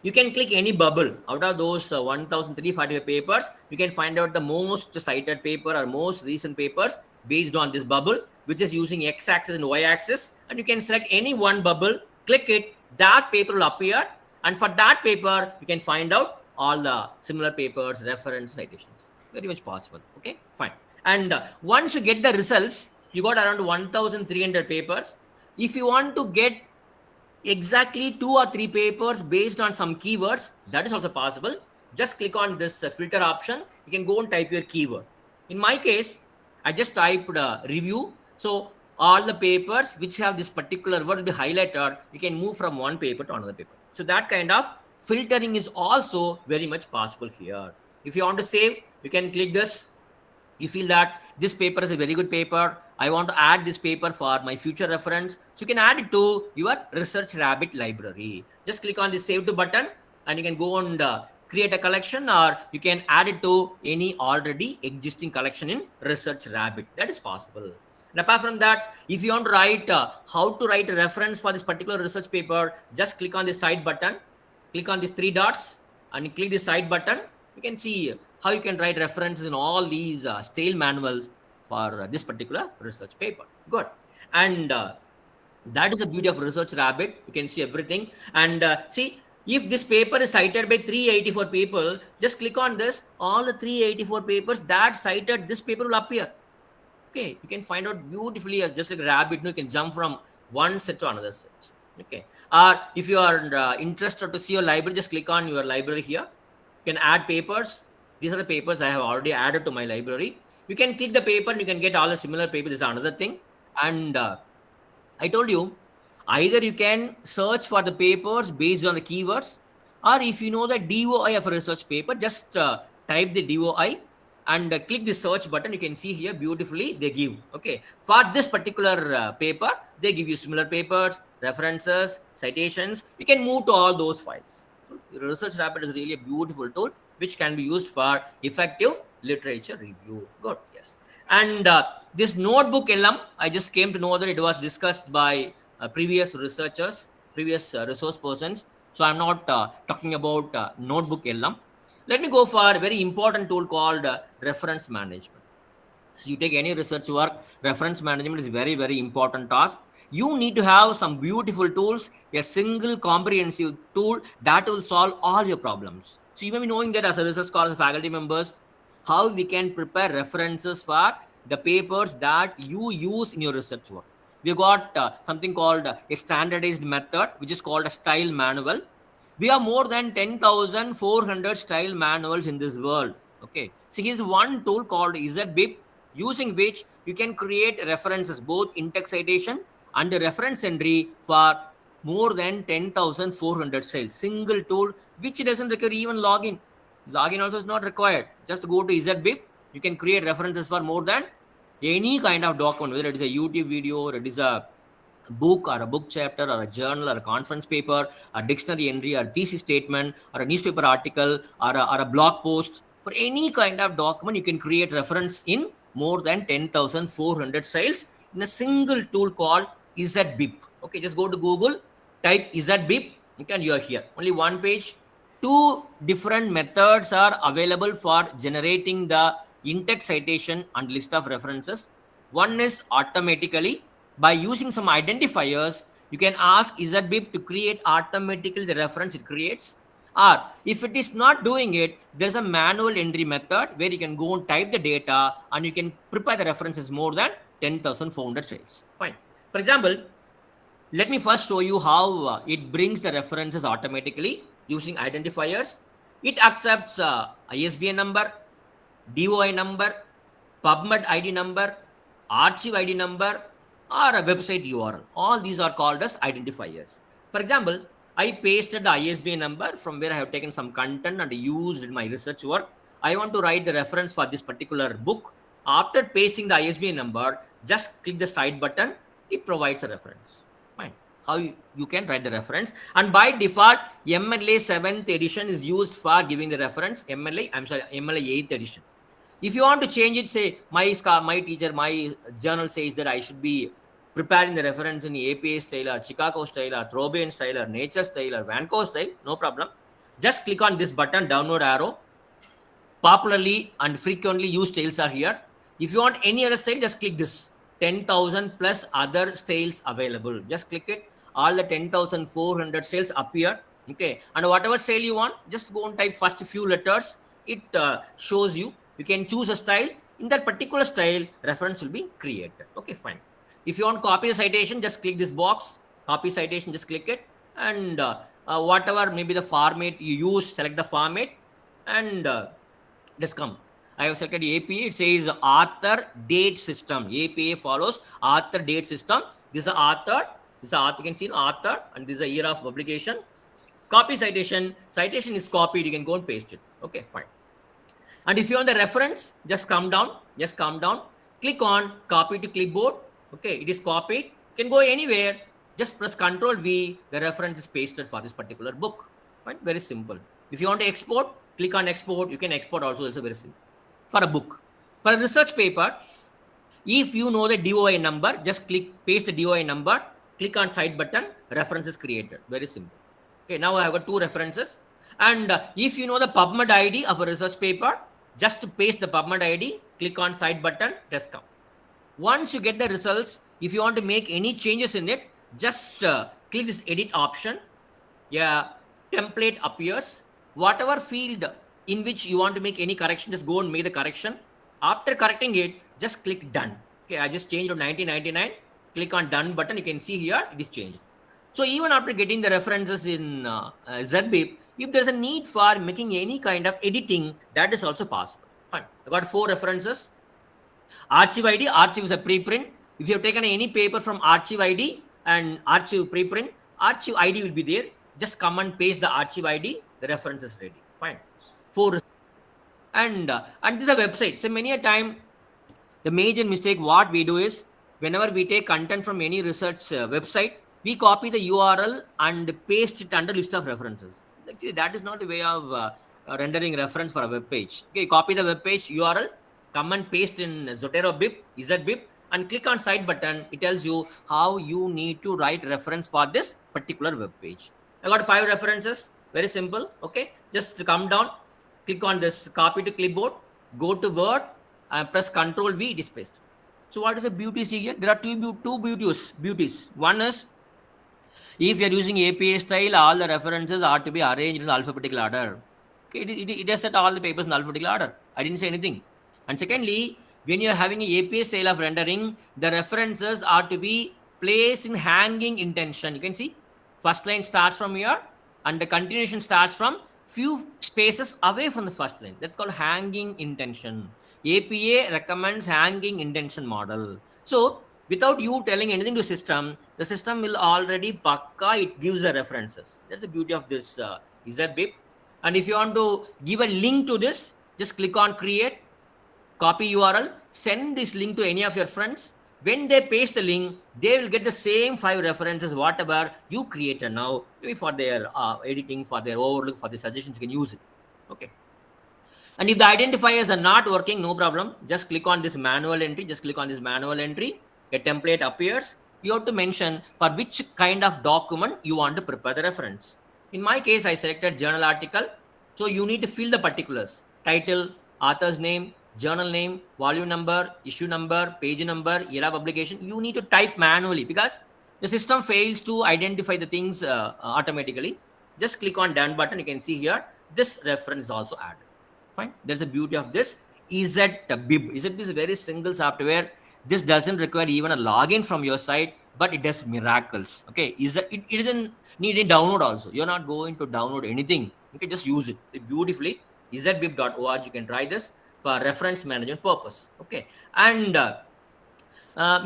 you can click any bubble out of those 1,345 papers. You can find out the most cited paper or most recent papers based on this bubble, which is using x-axis and y-axis. And you can select any one bubble, click it, that paper will appear. And for that paper, you can find out all the similar papers, reference, citations. Very much possible. Okay, fine. And once you get the results, you got around 1,300 papers. If you want to get exactly 2 or 3 papers based on some keywords, that is also possible. Just click on this filter option. You can go and type your keyword. In my case, I just typed review. So all the papers which have this particular word will be highlighted. You can move from one paper to another paper. So that kind of filtering is also very much possible here. If you want to save, you can click this. You feel that this paper is a very good paper. I want to add this paper for my future reference. So you can add it to your Research Rabbit library. Just click on the save to button and you can go and create a collection, or you can add it to any already existing collection in Research Rabbit. That is possible. And apart from that, if you want to write how to write a reference for this particular research paper, just click on the side button, click on these 3 dots and you click the side button. You can see how you can write references in all these stale manuals for this particular research paper. Good. And that is the beauty of Research Rabbit. You can see everything. And see, if this paper is cited by 384 people, just click on this. All the 384 papers that cited this paper will appear. Okay, you can find out beautifully as just like a rabbit. You can jump from one set to another set. Okay, or if you are interested to see your library, just click on your library here. You can add papers. These are the papers I have already added to my library. You can click the paper and you can get all the similar papers. This is another thing. And I told you, either you can search for the papers based on the keywords, or if you know the DOI of a research paper, just type the DOI and click the search button. You can see here beautifully they give. Okay, for this particular paper, they give you similar papers, references, citations. You can move to all those files. So Research Rabbit is really a beautiful tool which can be used for effective literature review. Good, yes. And this notebook LM, I just came to know that it was discussed by previous researchers, previous resource persons. So I'm not talking about notebook LM. Let me go for a very important tool called reference management. So you take any research work, reference management is very, very important task. You need to have some beautiful tools, a single comprehensive tool that will solve all your problems. So you may be knowing that as a research scholar, as faculty members, how we can prepare references for the papers that you use in your research work. We got something called a standardized method, which is called a style manual. We have more than 10,400 style manuals in this world. Okay, so here's one tool called EZBib, using which you can create references, both in-text citation and the reference entry for more than 10,400 styles. Single tool which doesn't require even login. Login also is not required. Just go to EZBib You can create references for more than any kind of document, whether it is a YouTube video, or it is a book or a book chapter or a journal or a conference paper, a dictionary entry or thesis statement or a newspaper article or a blog post. For any kind of document, you can create reference in more than 10,400 styles in a single tool called EZBib. Okay, just go to Google, type EZBib, and you are here. Only one page. Two different methods are available for generating the in-text citation and list of references. One is automatically. By using some identifiers, you can ask EZBib to create automatically the reference it creates. Or if it is not doing it, there's a manual entry method where you can go and type the data and you can prepare the references more than 10,400 cells. Fine. For example, let me first show you how it brings the references automatically using identifiers. It accepts ISBN number, DOI number, PubMed ID number, archive ID number, or a website URL. All these are called as identifiers. For example, I pasted the ISBN number from where I have taken some content and used in my research work. I want to write the reference for this particular book. After pasting the ISBN number, just click the cite button. It provides a reference. Fine. How you can write the reference. And by default, MLA 7th edition is used for giving the reference. MLA 8th edition. If you want to change it, say my teacher, my journal says that I should be preparing the reference in APA style or Chicago style or Trobian style or Nature style or Vancouver style, no problem. Just click on this button, download arrow. Popularly and frequently used styles are here. If you want any other style, just click this. 10,000 plus other styles available. Just click it. All the 10,400 styles appear. Okay. And whatever style you want, just go and type first few letters. It shows you. You can choose a style. In that particular style, reference will be created. Okay, fine. If you want to copy the citation, just click this box. Copy citation, just click it. And whatever maybe the format you use, select the format. And just come. I have selected APA. It says author date system. APA follows author date system. This is the author. This is the author. You can see author. And this is the year of publication. Copy citation. Citation is copied. You can go and paste it. Okay, fine. And if you want the reference, just come down. Just come down. Click on copy to clipboard. Okay, it is copied. You can go anywhere. Just press Ctrl V. The reference is pasted for this particular book. Right? Very simple. If you want to export, click on export. You can export also. Also very simple. For a book. For a research paper, if you know the DOI number, just paste the DOI number. Click on cite button. Reference is created. Very simple. Okay, now I have got two references. And if you know the PubMed ID of a research paper, just to paste the PubMed ID, click on cite button, just come. Once you get the results, if you want to make any changes in it, just click this edit option. Yeah, template appears. Whatever field in which you want to make any correction, just go and make the correction. After correcting it, just click done. Okay, I just changed to 1999. Click on done button. You can see here it is changed. So even after getting the references in EZBib, if there's a need for making any kind of editing, that is also possible. Fine. I got 4 references. Archive ID. Archive is a preprint. If you have taken any paper from Archive ID and Archive preprint, Archive ID will be there. Just come and paste the Archive ID. The reference is ready. Fine. 4. And this is a website. So many a time, the major mistake what we do is, whenever we take content from any research website, we copy the URL and paste it under list of references. Actually, that is not a way of rendering reference for a web page. Okay, copy the web page URL, come and paste in Zotero Bib, EZBib, and click on cite button. It tells you how you need to write reference for this particular web page. I got 5 references. Very simple. Okay, just come down, click on this copy to clipboard, go to Word, and press Ctrl V. It is pasted. So what is the beauty here? There are two beauties. One is, if you are using APA style, all the references are to be arranged in alphabetical order. Okay, it has set all the papers in alphabetical order. I didn't say anything. And secondly, when you are having an APA style of rendering, the references are to be placed in hanging intention. You can see first line starts from here and the continuation starts from few spaces away from the first line. That's called hanging intention. APA recommends hanging intention model. So without you telling anything to system, the system will already pakka, it gives the references. That's the beauty of this EZBib. And if you want to give a link to this, just click on create, copy URL, send this link to any of your friends. When they paste the link, they will get the same 5 references, whatever you created now, maybe for their editing, for their overlook, for the suggestions, you can use it. Okay. And if the identifiers are not working, no problem. Just click on this manual entry. Just click on this manual entry. A template appears. You have to mention for which kind of document you want to prepare the reference. In my case, I selected journal article. So you need to fill the particulars: title, author's name, journal name, volume number, issue number, page number, year of publication. You need to type manually because the system fails to identify the things automatically. Just click on done button. You can see here, this reference is also added. Fine. There's the beauty of this. EZBib. EZBib is a very single software. This doesn't require even a login from your site, but it does miracles. Okay. It doesn't need a download also. You're not going to download anything. You can just use it beautifully. EZBib.org. You can try this for reference management purpose. Okay. And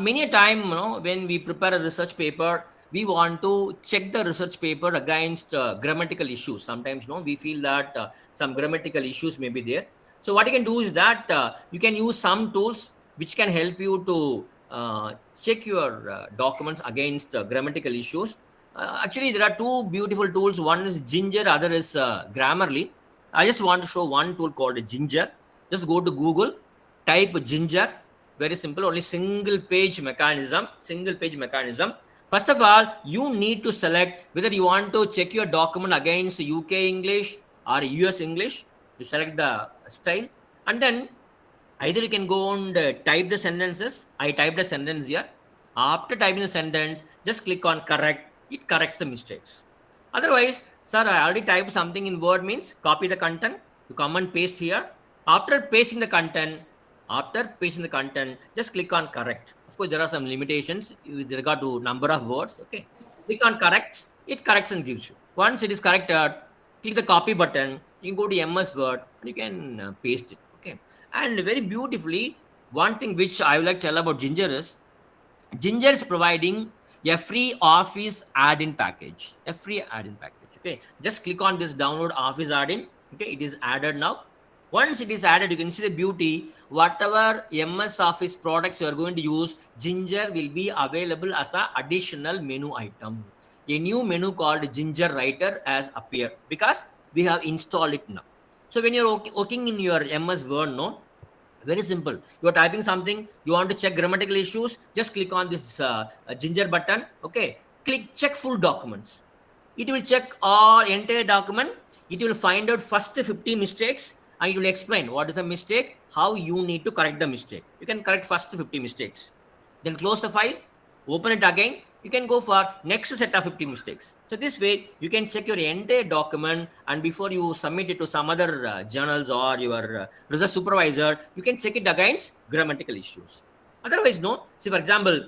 many a time, when we prepare a research paper, we want to check the research paper against grammatical issues. Sometimes, we feel that some grammatical issues may be there. So what you can do is that you can use some tools which can help you to check your documents against grammatical issues. Actually, there are 2 beautiful tools. One is Ginger, other is Grammarly. I just want to show one tool called Ginger. Just go to Google, type Ginger. Very simple, only single page mechanism. First of all, you need to select whether you want to check your document against UK English or US English. You select the style, and then either you can go and type the sentences. I typed a sentence here. After typing the sentence, just click on correct. It corrects the mistakes. Otherwise, sir, I already typed something in Word, means copy the content. You come and paste here. After pasting the content, just click on correct. Of course, there are some limitations with regard to number of words. Okay. Click on correct. It corrects and gives you. Once it is corrected, click the copy button. You can go to MS Word and you can paste it. Okay. And very beautifully, one thing which I would like to tell about Ginger is providing a free Office add-in package. Okay. Just click on this download Office add-in. Okay. It is added now. Once it is added, you can see the beauty. Whatever MS Office products you are going to use, Ginger will be available as an additional menu item. A new menu called Ginger Writer has appeared because we have installed it now. So when you're working in your MS Word, very simple. You are typing something, you want to check grammatical issues, just click on this Ginger button. Okay, click check full documents. It will check all entire document. It will find out first 50 mistakes. And it will explain what is the mistake, how you need to correct the mistake. You can correct first 50 mistakes. Then close the file, open it again. You can go for next set of 50 mistakes. So this way, you can check your entire document, and before you submit it to some other journals or your research supervisor, you can check it against grammatical issues. Otherwise, no. See, for example,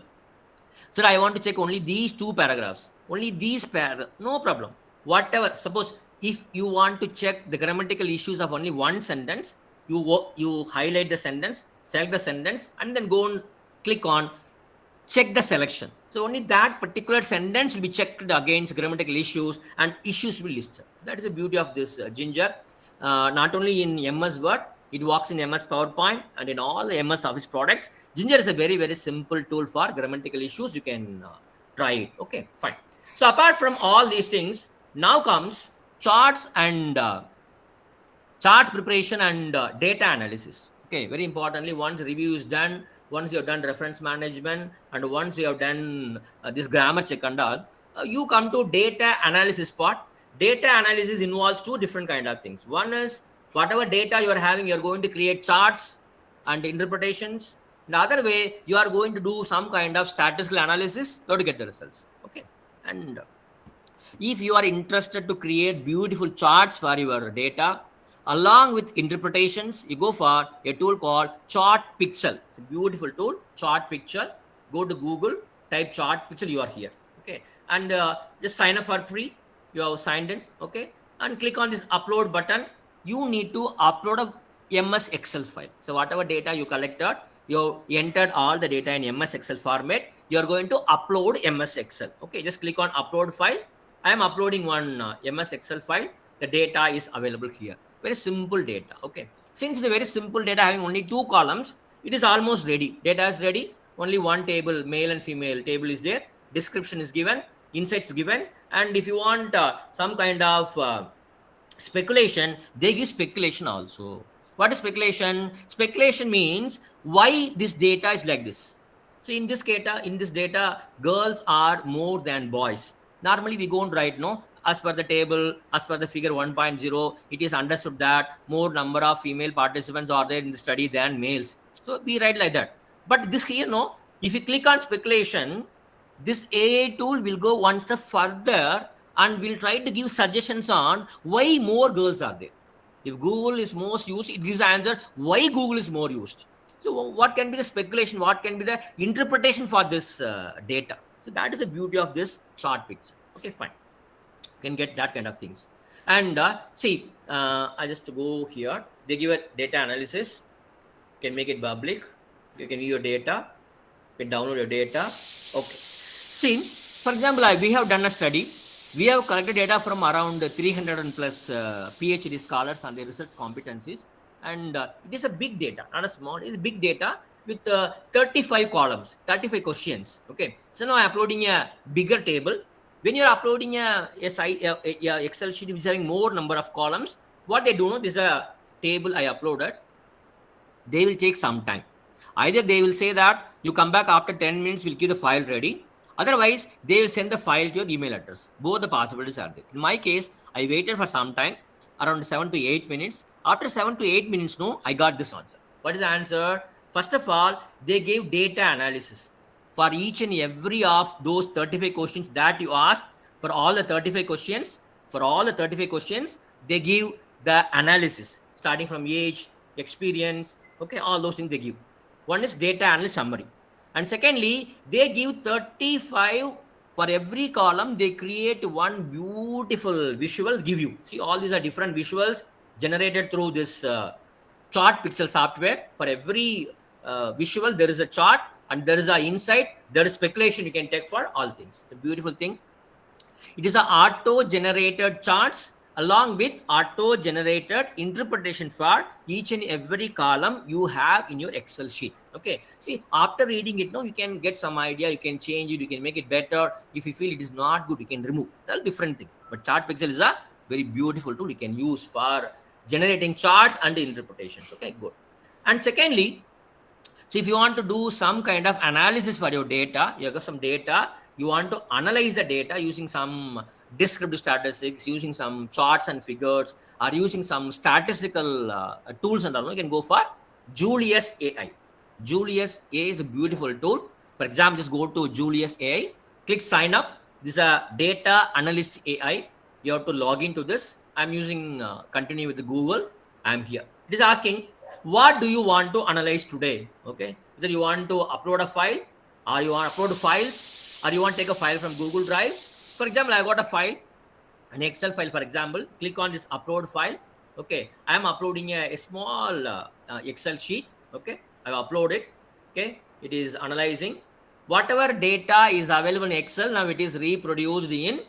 sir, I want to check only these 2 paragraphs. Only these paragraphs. No problem. Whatever. Suppose if you want to check the grammatical issues of only one sentence, you highlight the sentence, select the sentence, and then go and click on check the selection. So only that particular sentence will be checked against grammatical issues, and issues will be listed. That is the beauty of this Ginger. Not only in MS Word, it works in MS PowerPoint and in all the MS Office products. Ginger is a very, very simple tool for grammatical issues. You can try it. Okay, fine. So apart from all these things, now comes charts and charts preparation and data analysis. Okay, very importantly, once review is done, once you have done reference management, and once you have done this grammar check and all, you come to data analysis part. Data analysis involves 2 different kind of things. One is whatever data you are having, you are going to create charts and interpretations. The other way, you are going to do some kind of statistical analysis to get the results. Okay, and if you are interested to create beautiful charts for your data, along with interpretations, you go for a tool called Chart Pixel. It's a beautiful tool, Chart Pixel. Go to Google, type Chart Pixel, you are here. Okay, and just sign up for free. You have signed in. Okay, and click on this upload button. You need to upload a MS Excel file. So whatever data you collected, you entered all the data in MS Excel format. You are going to upload MS Excel. Okay, just click on upload file. I am uploading one MS Excel file. The data is available here. Very simple data. Okay. Since the very simple data having only 2 columns, it is almost ready. Data is ready. Only one table, male and female table is there. Description is given, insights given, and if you want some kind of speculation, they give speculation also. What is speculation? Speculation means why this data is like this. So in this data, girls are more than boys. Normally we go and write, no, as per the table, as per the figure 1.0, it is understood that more number of female participants are there in the study than males. So we write like that. But this here, no, if you click on speculation, this AI tool will go one step further and will try to give suggestions on why more girls are there. If Google is most used, it gives the answer why Google is more used. So what can be the speculation? What can be the interpretation for this data? So that is the beauty of this chart picture. Okay, fine. You can get that kind of things. And see, I just go here. They give a data analysis. You can make it public. You can view your data. You can download your data. Okay. See, for example, we have done a study. We have collected data from around 300 and plus PhD scholars on their research competencies. And it is a big data, not a small, it is big data with 35 columns, 35 questions. Okay. So now I'm uploading a bigger table. When you're uploading a Excel sheet which is having more number of columns, what they do know, this is a table I uploaded. They will take some time. Either they will say that you come back after 10 minutes, we'll keep the file ready. Otherwise, they will send the file to your email address. Both the possibilities are there. In my case, I waited for some time, around 7 to 8 minutes. After 7 to 8 minutes, no, I got this answer. What is the answer? First of all, they gave data analysis for each and every of those 35 questions that you asked. For all the 35 questions, they give the analysis starting from age, experience, okay, all those things they give. One is data analysis summary. And secondly, they give 35 for every column. They create one beautiful visual, give you. See, all these are different visuals generated through this chart pixel software. For every visual, there is a chart and there is an insight. There is speculation you can take for all things. It's a beautiful thing. It is an auto-generated charts along with auto-generated interpretation for each and every column you have in your Excel sheet. Okay. See, after reading it, no, you can get some idea, you can change it, you can make it better. If you feel it is not good, you can remove. That's a different thing. But chart pixel is a very beautiful tool you can use for generating charts and interpretations. Okay, good. And secondly, so if you want to do some kind of analysis for your data, you have got some data, you want to analyze the data using some descriptive statistics, using some charts and figures, or using some statistical tools and all, you can go for Julius AI. Julius AI is a beautiful tool. For example, just go to Julius AI, click sign up. This is a data analyst AI. You have to log into this. I'm using continue with the Google. I'm here. It is asking, what do you want to analyze today? Okay, whether you want to upload a file, or you want to upload files, or you want to take a file from Google Drive. For example, I got a file, an Excel file, for example. Click on this upload file. Okay, I am uploading a small Excel sheet. Okay, I have uploaded. Okay, it is analyzing. Whatever data is available in Excel, now it is reproduced in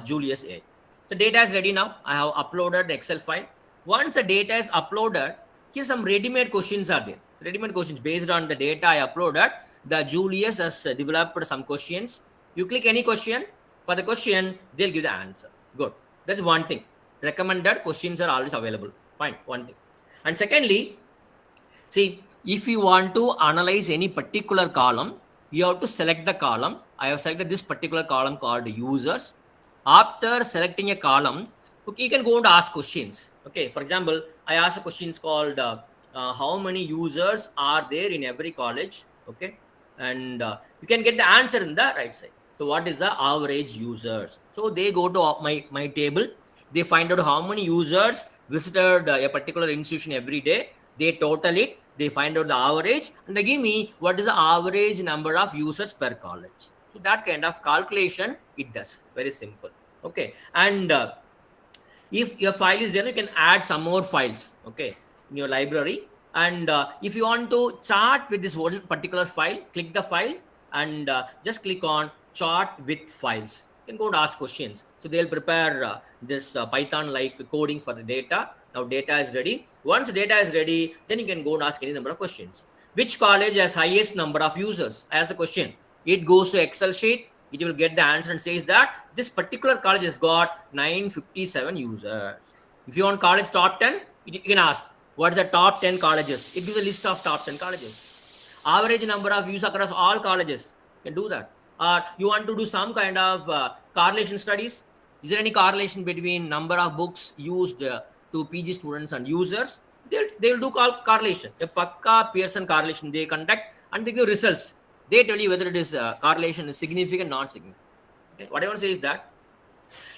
Julius AI. So data is ready now. I have uploaded the Excel file. Once the data is uploaded, here some ready-made questions are there. Ready-made questions based on the data I uploaded. The Julius has developed some questions. You click any question. For the question, they'll give the answer. Good. That's one thing. Recommended questions are always available. Fine. One thing. And secondly, see, if you want to analyze any particular column, you have to select the column. I have selected this particular column called users. After selecting a column, okay, you can go and ask questions. Okay, for example, I asked a questions called how many users are there in every college? Okay, and you can get the answer in the right side. So what is the average users? So they go to my table. They find out how many users visited a particular institution every day. They total it. They find out the average and they give me what is the average number of users per college. So that kind of calculation it does. Very simple. Okay, and if your file is there, you can add some more files. Okay, in your library. And if you want to chart with this one particular file, click the file and just click on chart with files. You can go and ask questions. So they'll prepare this Python like coding for the data Now data is ready. Once data is ready, then you can go and ask any number of questions. Which college has highest number of users? As a question. It goes to Excel sheet. It will get the answer and says that this particular college has got 957 users. If you want college top 10, you can ask what is the top 10 colleges. It gives a list of top 10 colleges. Average number of users across all colleges. You can do that. Or you want to do some kind of correlation studies. Is there any correlation between number of books used to PG students and users? They'll do correlation. A pakka Pearson correlation they conduct and they give results. They tell you whether it is correlation is significant, not significant. Okay? What I want to say is that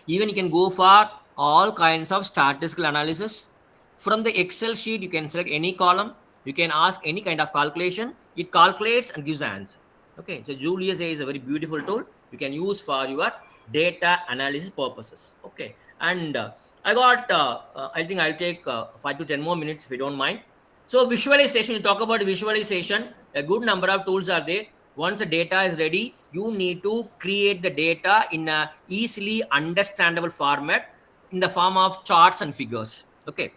even you can go for all kinds of statistical analysis. From the Excel sheet, you can select any column. You can ask any kind of calculation. It calculates and gives the answer. Okay, so Julius A is a very beautiful tool you can use for your data analysis purposes. Okay, and I got, I think I'll take 5 to 10 more minutes if you don't mind. So visualization, you talk about visualization, a good number of tools are there. Once the data is ready, you need to create the data in a easily understandable format in the form of charts and figures. Okay.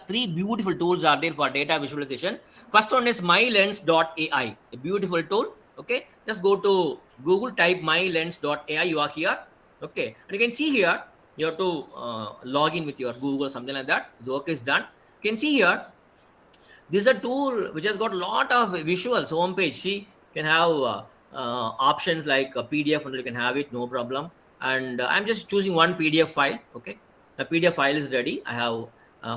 Three beautiful tools are there for data visualization. First one is mylens.ai, a beautiful tool. Okay, just go to Google, type mylens.ai. You are here. Okay, and you can see here you have to log in with your Google, something like that. The work is done. You can see here this is a tool which has got a lot of visuals. Home page. See, you can have options like a PDF, and you can have it, no problem. And I'm just choosing one PDF file. Okay, the PDF file is ready. I have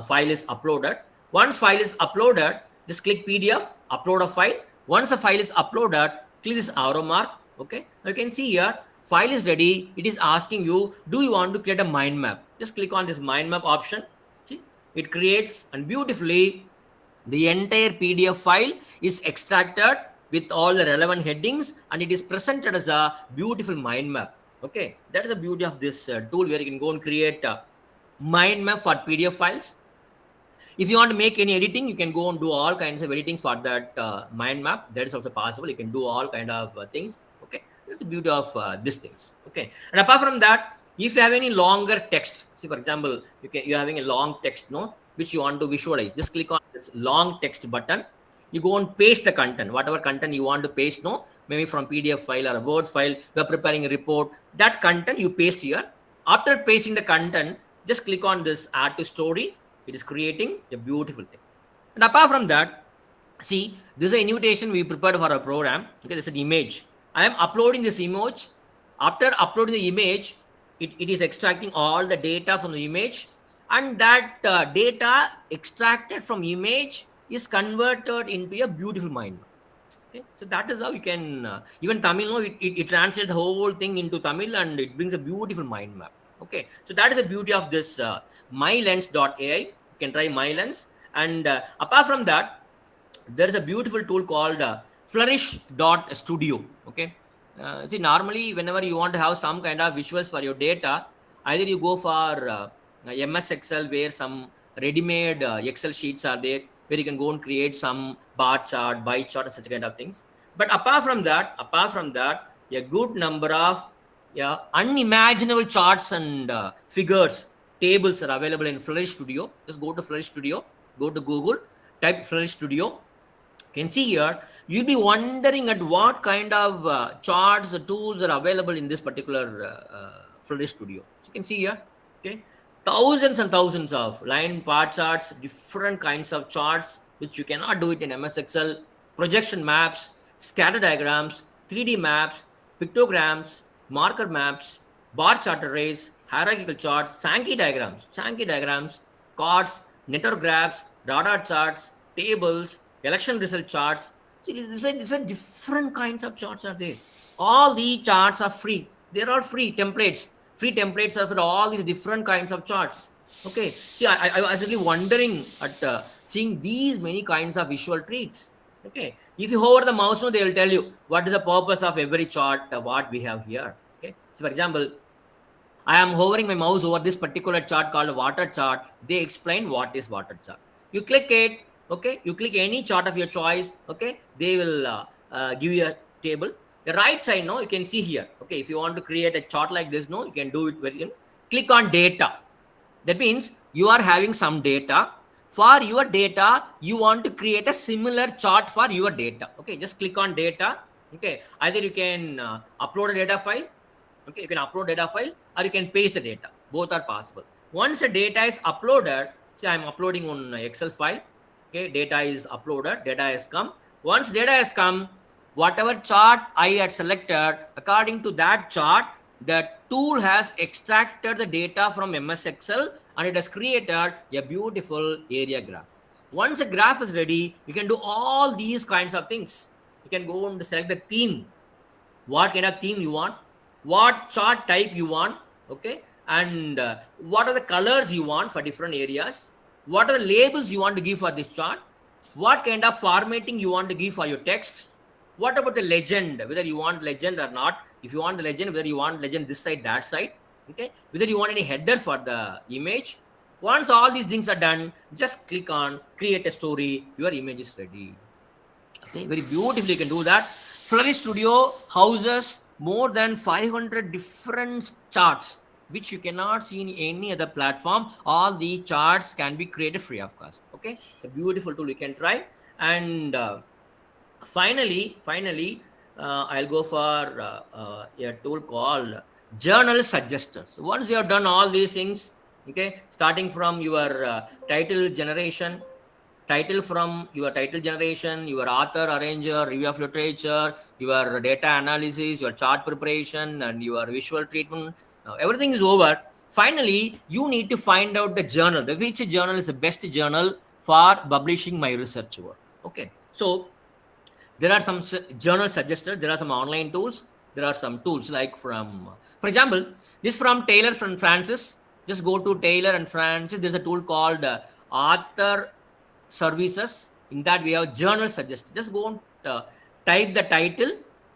file is uploaded. Once file is uploaded, just click PDF, upload a file. Once the file is uploaded, click this arrow mark. Okay, now you can see here file is ready. It is asking you, do you want to create a mind map? Just click on this mind map option. See, it creates, and beautifully the entire PDF file is extracted with all the relevant headings, and it is presented as a beautiful mind map. Okay, that is the beauty of this tool, where you can go and create mind map for PDF files. If you want to make any editing, you can go and do all kinds of editing for that mind map. That is also possible. You can do all kind of things. Okay, that's the beauty of these things. Okay, and apart from that, if you have any longer text, see for example, you're having a long text note which you want to visualize. Just click on this long text button. You go and paste the content, whatever content you want to paste. No, maybe from PDF file or a Word file. You are preparing a report. That content you paste here. After pasting the content, just click on this add to story. It is creating a beautiful thing. And apart from that, see, this is an invitation we prepared for our program. Okay, this is an image. I am uploading this image. After uploading the image, it is extracting all the data from the image, and that data extracted from image is converted into a beautiful mind map. Okay, so that is how you can, even Tamil, no, it translates the whole thing into Tamil, and it brings a beautiful mind map. Okay, so that is the beauty of this mylens.ai. You can try mylens. And apart from that, there is a beautiful tool called flourish.studio. Okay, see, normally whenever you want to have some kind of visuals for your data, either you go for MS Excel, where some ready-made Excel sheets are there, where you can go and create some bar chart, pie chart, and such kind of things. But apart from that, a good number of unimaginable charts and figures, tables are available in Flourish Studio. Just go to Flourish Studio, go to Google, type Flourish Studio. You can see here, you'll be wondering at what kind of charts or tools are available in this particular Flourish Studio. So you can see here, okay, thousands and thousands of line bar charts, different kinds of charts, which you cannot do it in MS Excel, projection maps, scatter diagrams, 3D maps, pictograms, marker maps, bar chart arrays, hierarchical charts, Sankey diagrams, cards, network graphs, radar charts, tables, election result charts. See, this way different kinds of charts are there. All these charts are free. They're all free templates. Free templates are for all these different kinds of charts. Okay. See, I was really wondering at seeing these many kinds of visual treats. Okay. If you hover the mouse, they will tell you what is the purpose of every chart, what we have here. Okay. So, for example, I am hovering my mouse over this particular chart called water chart. They explain what is water chart. You click it. Okay. You click any chart of your choice. Okay. They will give you a table. The right side, no, you can see here. Okay. If you want to create a chart like this, no, you can do it very. Click on data. That means you are having some data. For your data, you want to create a similar chart for your data. Okay, just click on data. Okay, either you can upload a data file. Okay, you can upload data file or you can paste the data. Both are possible. Once the data is uploaded, say I'm uploading on Excel file. Okay, data is uploaded, data has come. Once data has come, whatever chart I had selected, according to that chart, the tool has extracted the data from MS Excel and it has created a beautiful area graph. Once a graph is ready, you can do all these kinds of things. You can go and select the theme, what kind of theme you want, what chart type you want, okay, and what are the colors you want for different areas, what are the labels you want to give for this chart, what kind of formatting you want to give for your text, what about the legend, whether you want legend or not, if you want the legend, whether you want legend this side, that side, okay, whether you want any header for the image. Once all these things are done, just click on create a story, your image is ready. Okay, very beautifully you can do that. Flourish Studio houses more than 500 different charts, which you cannot see in any other platform. All these charts can be created free of cost. Okay, it's a beautiful tool you can try. And finally, I'll go for a tool called Journal Suggester. So once you have done all these things, okay, starting from your title generation, from your title generation, your author, arranger, review of literature, your data analysis, your chart preparation, and your visual treatment. Now, everything is over. Finally, you need to find out the journal. Which journal is the best journal for publishing my research work. Okay, so there are some journal suggesters. There are some online tools. There are some tools like from, for example, this from Taylor and Francis. Just go to Taylor and Francis. There's a tool called Author Services. In that we have journal suggester. Just go and type the title.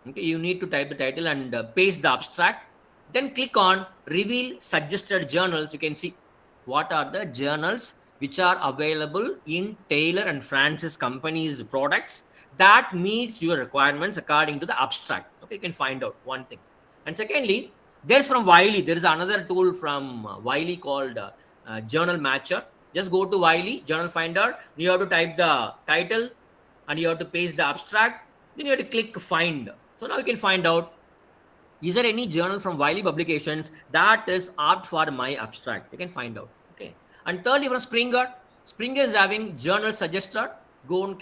Okay, you need to type the title and paste the abstract. Then click on reveal suggested journals. You can see what are the journals which are available in Taylor and Francis company's products that meets your requirements according to the abstract. Okay, you can find out one thing. And secondly, there's from Wiley. There is another tool from Wiley called Journal Matcher. Just go to Wiley, Journal Finder. You have to type the title and you have to paste the abstract. Then you have to click find. So now you can find out, is there any journal from Wiley Publications that is apt for my abstract? You can find out. Okay. And thirdly, from Springer. Springer is having journal suggester. Go and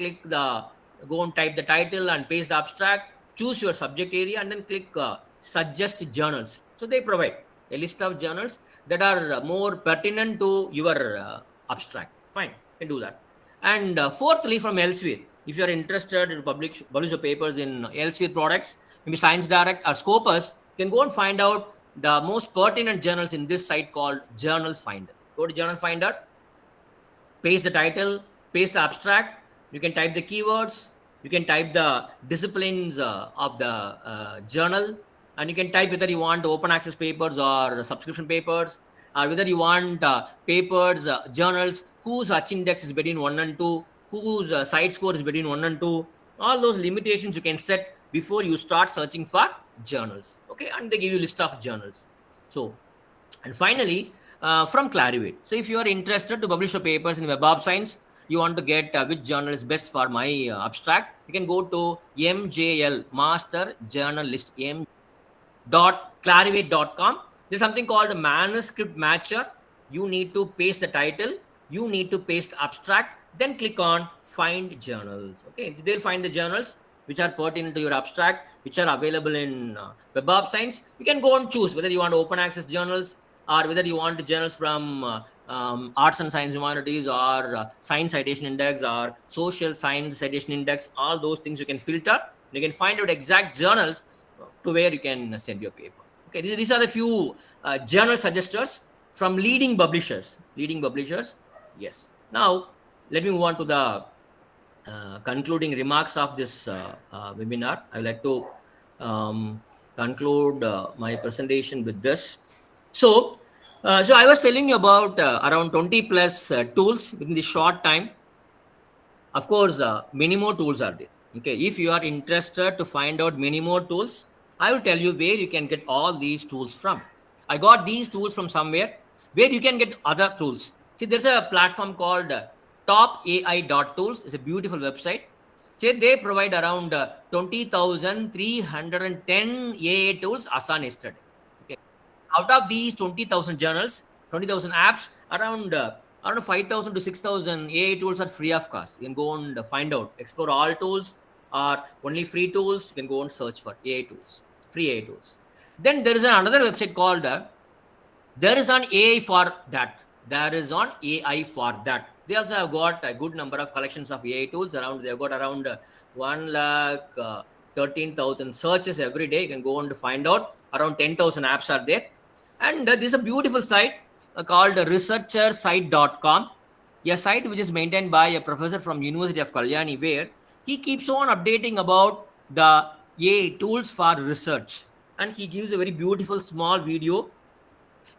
type the title and paste the abstract. Choose your subject area and then click suggest journals. So they provide a list of journals that are more pertinent to your abstract. Fine, you can do that. And fourthly, from Elsevier. If you are interested in publish your papers in Elsevier products, maybe Science Direct or Scopus, you can go and find out the most pertinent journals in this site called Journal Finder. Go to Journal Finder, paste the title, paste the abstract. You can type the keywords. You can type the disciplines of the journal. And you can type whether you want open access papers or subscription papers, or whether you want papers, journals whose H index is between 1 and 2, whose site score is between 1 and 2. All those limitations you can set before you start searching for journals. Okay, and they give you a list of journals. So, and finally, from Clarivate. So if you are interested to publish your papers in Web of Science, you want to get which journal is best for my abstract, you can go to MJL, Master Journal List, clarivate.com. There's something called a manuscript matcher. You need to paste the title, you need to paste the abstract, then click on find journals. Okay, so they'll find the journals which are pertinent to your abstract, which are available in Web of Science. You can go and choose whether you want open access journals or whether you want journals from Arts and Science Humanities or Science Citation Index or Social Science Citation Index. All those things you can filter. You can find out exact journals to where you can send your paper. Okay, these are the few journal suggesters from leading publishers. Yes. Now, let me move on to the concluding remarks of this webinar. I would like to conclude my presentation with this. So I was telling you about around 20 plus tools within this short time. Of course, many more tools are there. Okay, if you are interested to find out many more tools, I will tell you where you can get all these tools from. I got these tools from somewhere. where you can get other tools. See, there's a platform called topai.tools. It's a beautiful website. See, they provide around 20,310 AA tools Asan yesterday. Okay. Out of these 20,000 journals, 20,000 apps, around 5,000 to 6,000 AI tools are free of cost. You can go and find out, explore all tools or only free tools. You can go and search for AI tools, free AI tools. Then there is another website called there is an AI for that. There is on AI for that. They also have got a good number of collections of AI tools around. They've got around 1,13,000 searches every day. You can go and find out. Around 10,000 apps are there. And this is a beautiful site called researchersite.com, a site which is maintained by a professor from University of Kalyani, where he keeps on updating about the AI tools for research. And he gives a very beautiful small video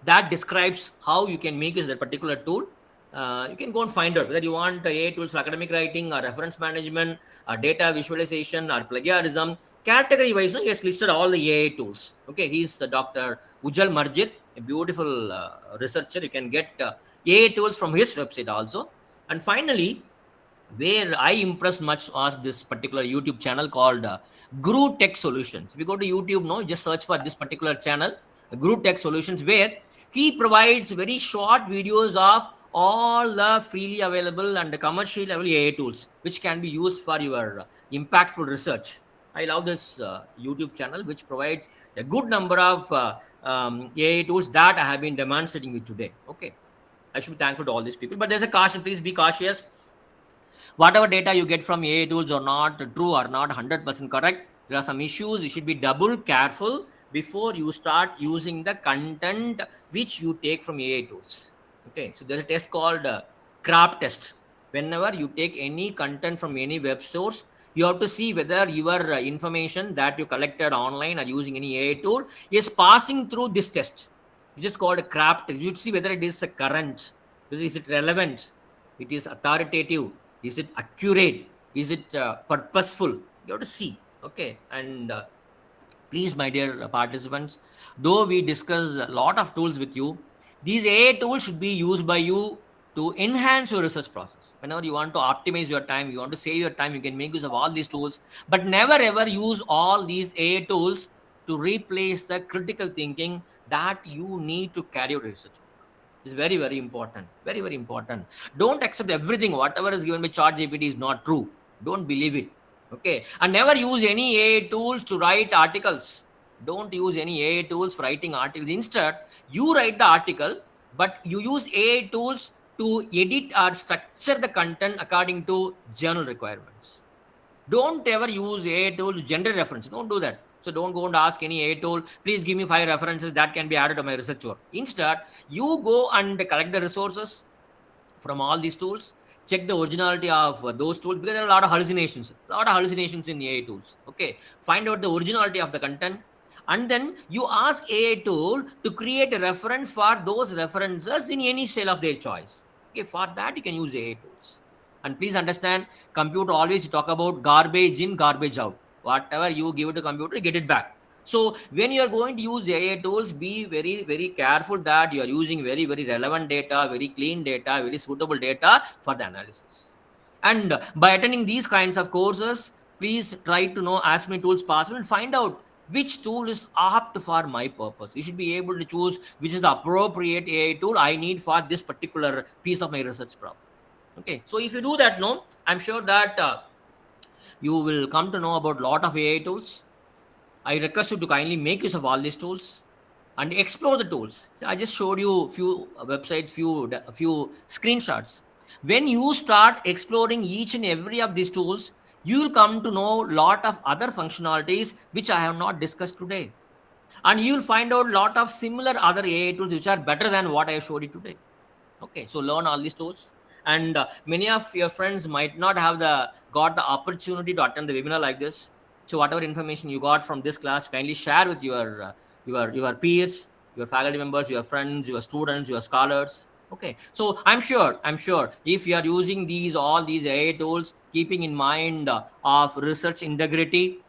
that describes how you can make use of that particular tool. You can go and find out whether you want AI tools for academic writing or reference management or data visualization or plagiarism. Category wise, he has listed all the AI tools. Okay, he's Dr. Ujjal Marjit, a beautiful researcher. You can get AI tools from his website also. And finally, where I impressed much was this particular YouTube channel called Guru Tech Solutions. If you go to YouTube, no, just search for this particular channel, Guru Tech Solutions, where he provides very short videos of all the freely available and commercially available AI tools, which can be used for your impactful research. I love this YouTube channel, which provides a good number of AI tools that I have been demonstrating you today. Okay, I should be thankful to all these people, but there's a caution. Please be cautious. Whatever data you get from AI tools are not true or not 100% correct. There are some issues. You should be double careful before you start using the content which you take from AI tools. Okay, so there's a test called CRAP test. Whenever you take any content from any web source, you have to see whether your information that you collected online or using any AI tool is passing through this test, which is called a CRAP test. You should see whether it is current, is it relevant, it is authoritative, is it accurate, is it purposeful. You have to see. Okay, and please, my dear participants, though we discuss a lot of tools with you, these AI tools should be used by you to enhance your research process. Whenever you want to optimize your time, you want to save your time, you can make use of all these tools, but never ever use all these AI tools to replace the critical thinking that you need to carry your research. Is very, very important. Very, very important. Don't accept everything. Whatever is given by ChatGPT is not true. Don't believe it. Okay. And never use any AI tools to write articles. Don't use any AI tools for writing articles. Instead, you write the article, but you use AI tools to edit or structure the content according to journal requirements. Don't ever use AI tools to generate reference. Don't do that. So don't go and ask any AI tool, please give me 5 references that can be added to my research work. Instead, you go and collect the resources from all these tools, check the originality of those tools, because there are a lot of hallucinations in AI tools. Okay, find out the originality of the content, and then you ask AI tool to create a reference for those references in any style of their choice. Okay, for that you can use AI tools. And please understand, computer always talk about garbage in, garbage out. Whatever you give to computer, get it back. So when you are going to use AI tools, be very, very careful that you are using very, very relevant data, very clean data, very suitable data for the analysis. And by attending these kinds of courses, please try to know as many tools possible and find out which tool is apt for my purpose. You should be able to choose which is the appropriate AI tool I need for this particular piece of my research problem. Okay, so if you do that, no, I'm sure that you will come to know about a lot of AI tools. I request you to kindly make use of all these tools and explore the tools. So I just showed you a few websites, few screenshots. When you start exploring each and every of these tools, you will come to know a lot of other functionalities which I have not discussed today. And you will find out a lot of similar other AI tools which are better than what I showed you today. Okay, so learn all these tools. And many of your friends might not have got the opportunity to attend the webinar like this. So whatever information you got from this class, kindly share with your peers, your faculty members, your friends, your students, your scholars. Okay, so I'm sure if you are using all these AI tools, keeping in mind of research integrity,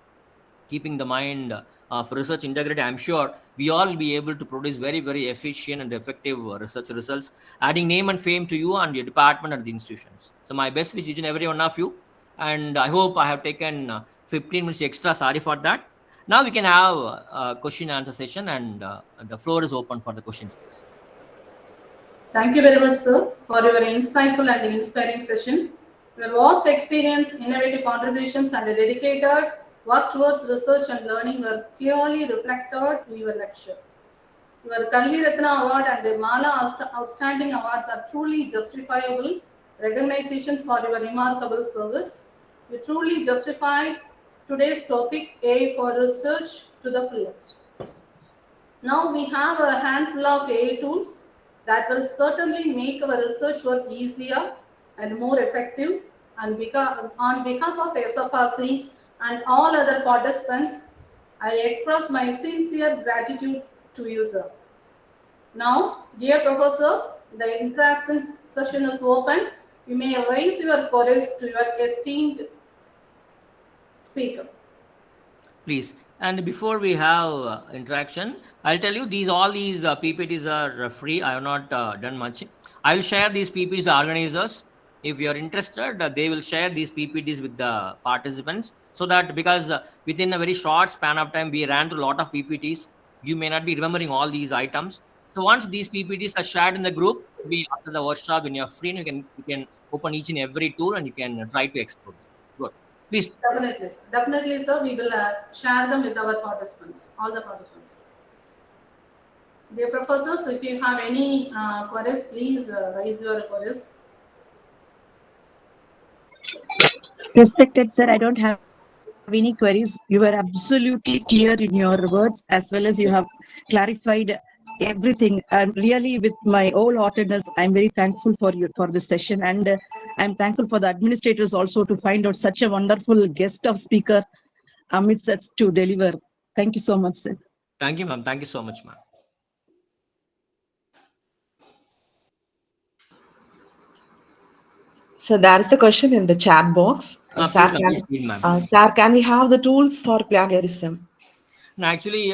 keeping the mind of research integrity, I'm sure we all will be able to produce very, very efficient and effective research results, adding name and fame to you and your department and the institutions. So my best wish each and every one of you. And I hope I have taken 15 minutes extra. Sorry for that. Now we can have a question and answer session, and the floor is open for the questions, please. Thank you very much, sir, for your insightful and inspiring session. Your vast experience, innovative contributions, and a dedicated work towards research and learning were clearly reflected in your lecture. Your Kalli Ratna Award and the Mala Outstanding Awards are truly justifiable recognitions for your remarkable service. You truly justified today's topic, AI for research, to the fullest. Now we have a handful of AI tools that will certainly make our research work easier and more effective. And on behalf of SFRC and all other participants, I express my sincere gratitude to you, sir. Now, dear Professor, the interaction session is open. You may raise your queries to your esteemed speaker. Please. And before we have interaction, I'll tell you all these PPTs are free. I have not done much. I will share these PPTs to the organizers. If you are interested, they will share these PPTs with the participants, so that because within a very short span of time, we ran through a lot of PPTs. You may not be remembering all these items. So once these PPTs are shared in the group, after the workshop, when you're free, you can open each and every tool and you can try to explore them. Good. Please. Definitely, sir. Definitely, sir. We will share them with our participants, all the participants. Dear professors, if you have any queries, please raise your queries. Respected sir, I don't have any queries. You were absolutely clear in your words, as well as you have clarified everything. And really, with my wholeheartedness, I'm very thankful for you for this session, and I'm thankful for the administrators also to find out such a wonderful guest of speaker amidst us to deliver. Thank you so much, sir. Thank you, ma'am. Thank you so much, ma'am. So there is a question in the chat box. Sir, can we have the tools for plagiarism? No, actually,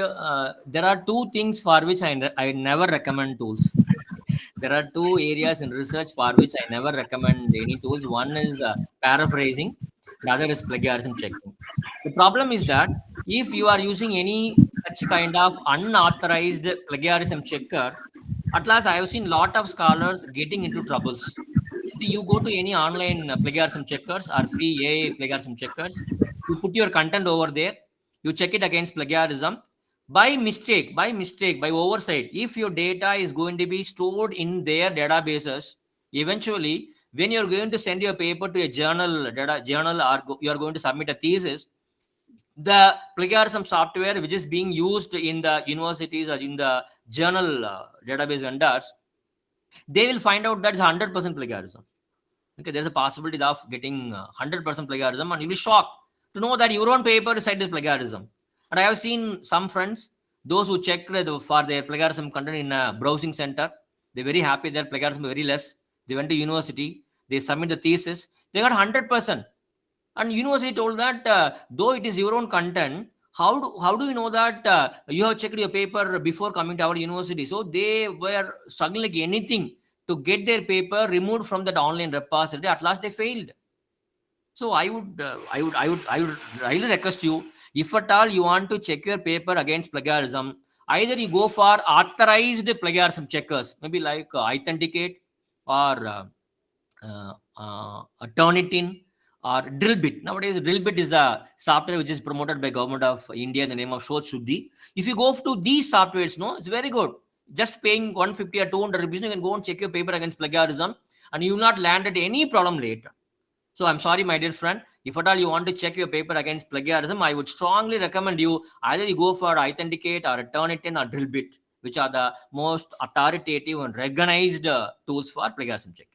there are two things for which I never recommend tools. There are two areas in research for which I never recommend any tools. One is paraphrasing, the other is plagiarism checking. The problem is that if you are using any such kind of unauthorized plagiarism checker, at last I have seen a lot of scholars getting into troubles. See, you go to any online plagiarism checkers or free AI plagiarism checkers, you put your content over there, you check it against plagiarism. By mistake, by oversight, if your data is going to be stored in their databases, eventually, when you're going to send your paper to a journal, or you're going to submit a thesis, the plagiarism software which is being used in the universities or in the journal database vendors, they will find out that it's 100% plagiarism. Okay, there's a possibility of getting 100% plagiarism, and you'll be shocked to know that your own paper is cited as plagiarism. And I have seen some friends, those who checked for their plagiarism content in a browsing center, they're very happy that plagiarism is very less. They went to university, they submit the thesis, they got 100%. And university told that though it is your own content, how do you know that you have checked your paper before coming to our university? So they were struggling like anything to get their paper removed from that online repository. At last they failed. So I would really request you, if at all you want to check your paper against plagiarism, either you go for authorized plagiarism checkers, maybe like Authenticate or Turnitin or Drillbit. Nowadays, Drillbit is the software which is promoted by government of India in the name of Shod Shuddhi. If you go to these softwares, no, it's very good. Just paying 150 or 200 rupees, you can go and check your paper against plagiarism, and you will not land at any problem later. So I'm sorry, my dear friend, if at all you want to check your paper against plagiarism, I would strongly recommend you either you go for Authenticate or Turnitin or Drillbit, which are the most authoritative and recognized tools for plagiarism checking.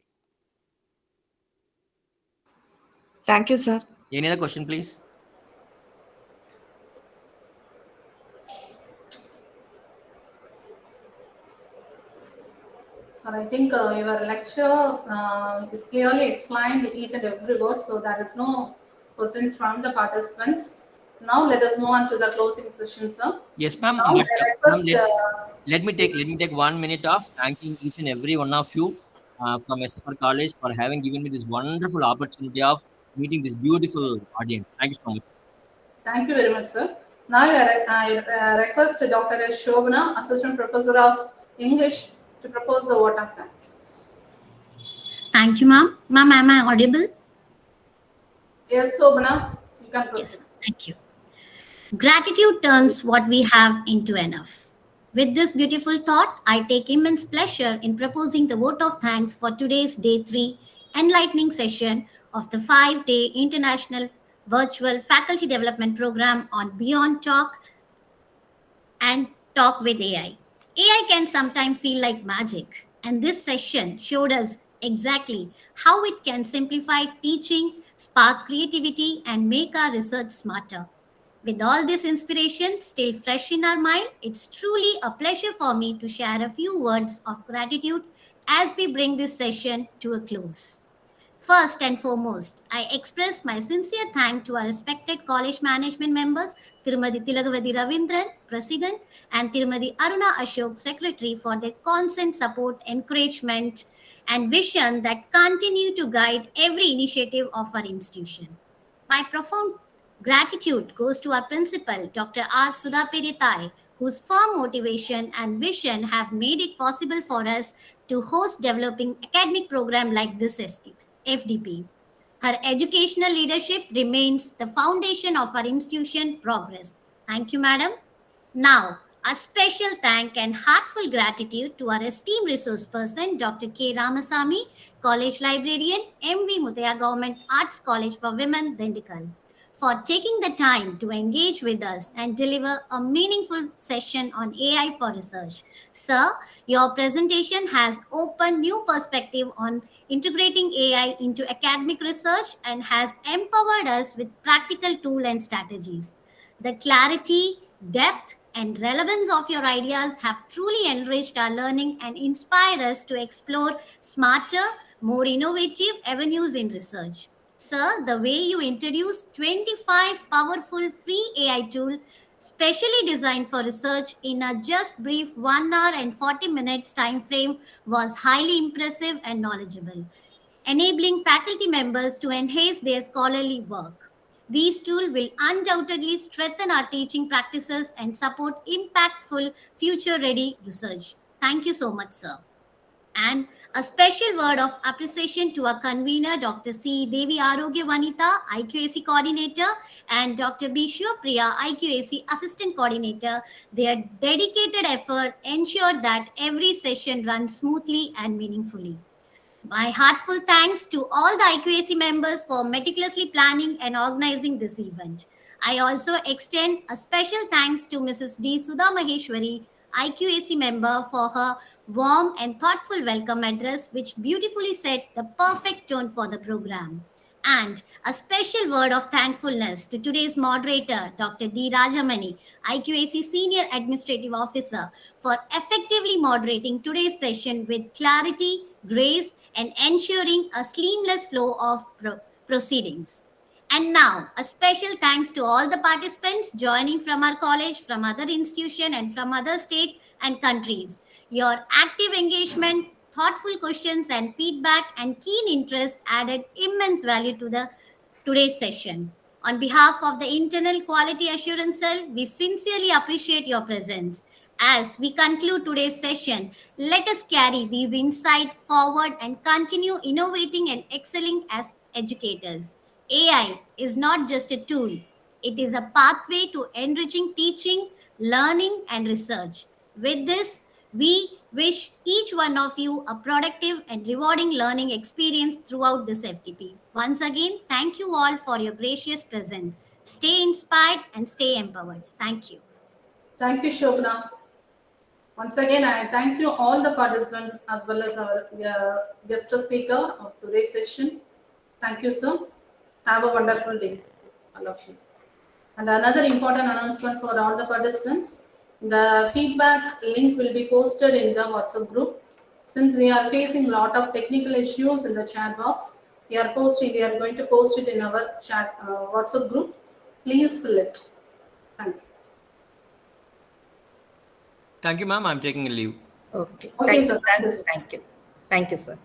Thank you, sir. Any other question, please? So I think your lecture is clearly explained each and every word, so there is no questions from the participants. Now let us move on to the closing session, sir. Yes, ma'am. Now But I ma'am, request, let me take 1 minute of thanking each and every one of you from SFR College for having given me this wonderful opportunity of meeting this beautiful audience. Thank you so much. thank you very much, sir. Now I request Dr. S. Shobana, Assistant Professor of English, to propose the vote of thanks. Thank you, ma'am. Ma'am, am I audible? Yes, Shobana, you can Yes, proceed. thank you. Gratitude turns what we have into enough. With this beautiful thought, I take immense pleasure in proposing the vote of thanks for today's Day 3 enlightening session of the 5-day International Virtual Faculty Development Program on Beyond Talk and Talk with AI. AI can sometimes feel like magic, and this session showed us exactly how it can simplify teaching, spark creativity, and make our research smarter. With all this inspiration still fresh in our mind, it's truly a pleasure for me to share a few words of gratitude as we bring this session to a close. First and foremost, I express my sincere thanks to our respected college management members, Tirumadi Tilagavadi Ravindran, President, and Tirumadi Aruna Ashok, Secretary, for their constant support, encouragement, and vision that continue to guide every initiative of our institution. My profound gratitude goes to our principal, Dr. R. Sudha Peritai, whose firm motivation and vision have made it possible for us to host developing academic program like this FDP. Her educational leadership remains the foundation of our institution progress. Thank you, madam. Now, a special thank and heartfelt gratitude to our esteemed resource person, Dr. K. Ramasamy, College Librarian, MV Mutaya Government Arts College for Women, Dindikal, for taking the time to engage with us and deliver a meaningful session on AI for research. Sir, your presentation has opened new perspective on integrating AI into academic research and has empowered us with practical tools and strategies. The clarity, depth, and relevance of your ideas have truly enriched our learning and inspire us to explore smarter, more innovative avenues in research. Sir, the way you introduced 25 powerful free AI tools specially designed for research in a just brief 1 hour and 40 minutes time frame was highly impressive and knowledgeable, enabling faculty members to enhance their scholarly work. These tools will undoubtedly strengthen our teaching practices and support impactful, future ready research. Thank you so much, sir. And a special word of appreciation to our convener, Dr. C. Devi Arogya Vanita, IQAC Coordinator, and Dr. B. Priya, IQAC Assistant Coordinator. Their dedicated effort ensured that every session runs smoothly and meaningfully. My heartfelt thanks to all the IQAC members for meticulously planning and organizing this event. I also extend a special thanks to Mrs. D. Sudha Maheshwari, IQAC member, for her warm and thoughtful welcome address, which beautifully set the perfect tone for the program. And a special word of thankfulness to today's moderator, Dr. D. Rajamani, IQAC Senior Administrative Officer, for effectively moderating today's session with clarity, grace, and ensuring a seamless flow of proceedings. And now, a special thanks to all the participants joining from our college, from other institutions, and from other states and countries. Your active engagement, thoughtful questions and feedback, and keen interest added immense value to the today's session. On behalf of the Internal Quality Assurance Cell, we sincerely appreciate your presence. As we conclude today's session, let us carry these insights forward and continue innovating and excelling as educators. AI is not just a tool, it is a pathway to enriching teaching, learning, and research. With this, we wish each one of you a productive and rewarding learning experience throughout this FTP. Once again, thank you all for your gracious presence. Stay inspired and stay empowered. Thank you. Thank you, Shobana. Once again, I thank you all the participants as well as our guest speaker of today's session. Thank you, sir. Have a wonderful day, all of you. And another important announcement for all the participants, the feedback link will be posted in the WhatsApp group. Since we are facing a lot of technical issues in the chat box, we are going to post it in our chat WhatsApp group. Please fill it. Thank you. Thank you, ma'am. I'm taking a leave. Okay. Okay, Thank sir. you, Thank you, sir. sir. Thank you. Thank you, sir.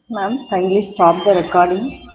Ma'am, kindly stop the recording.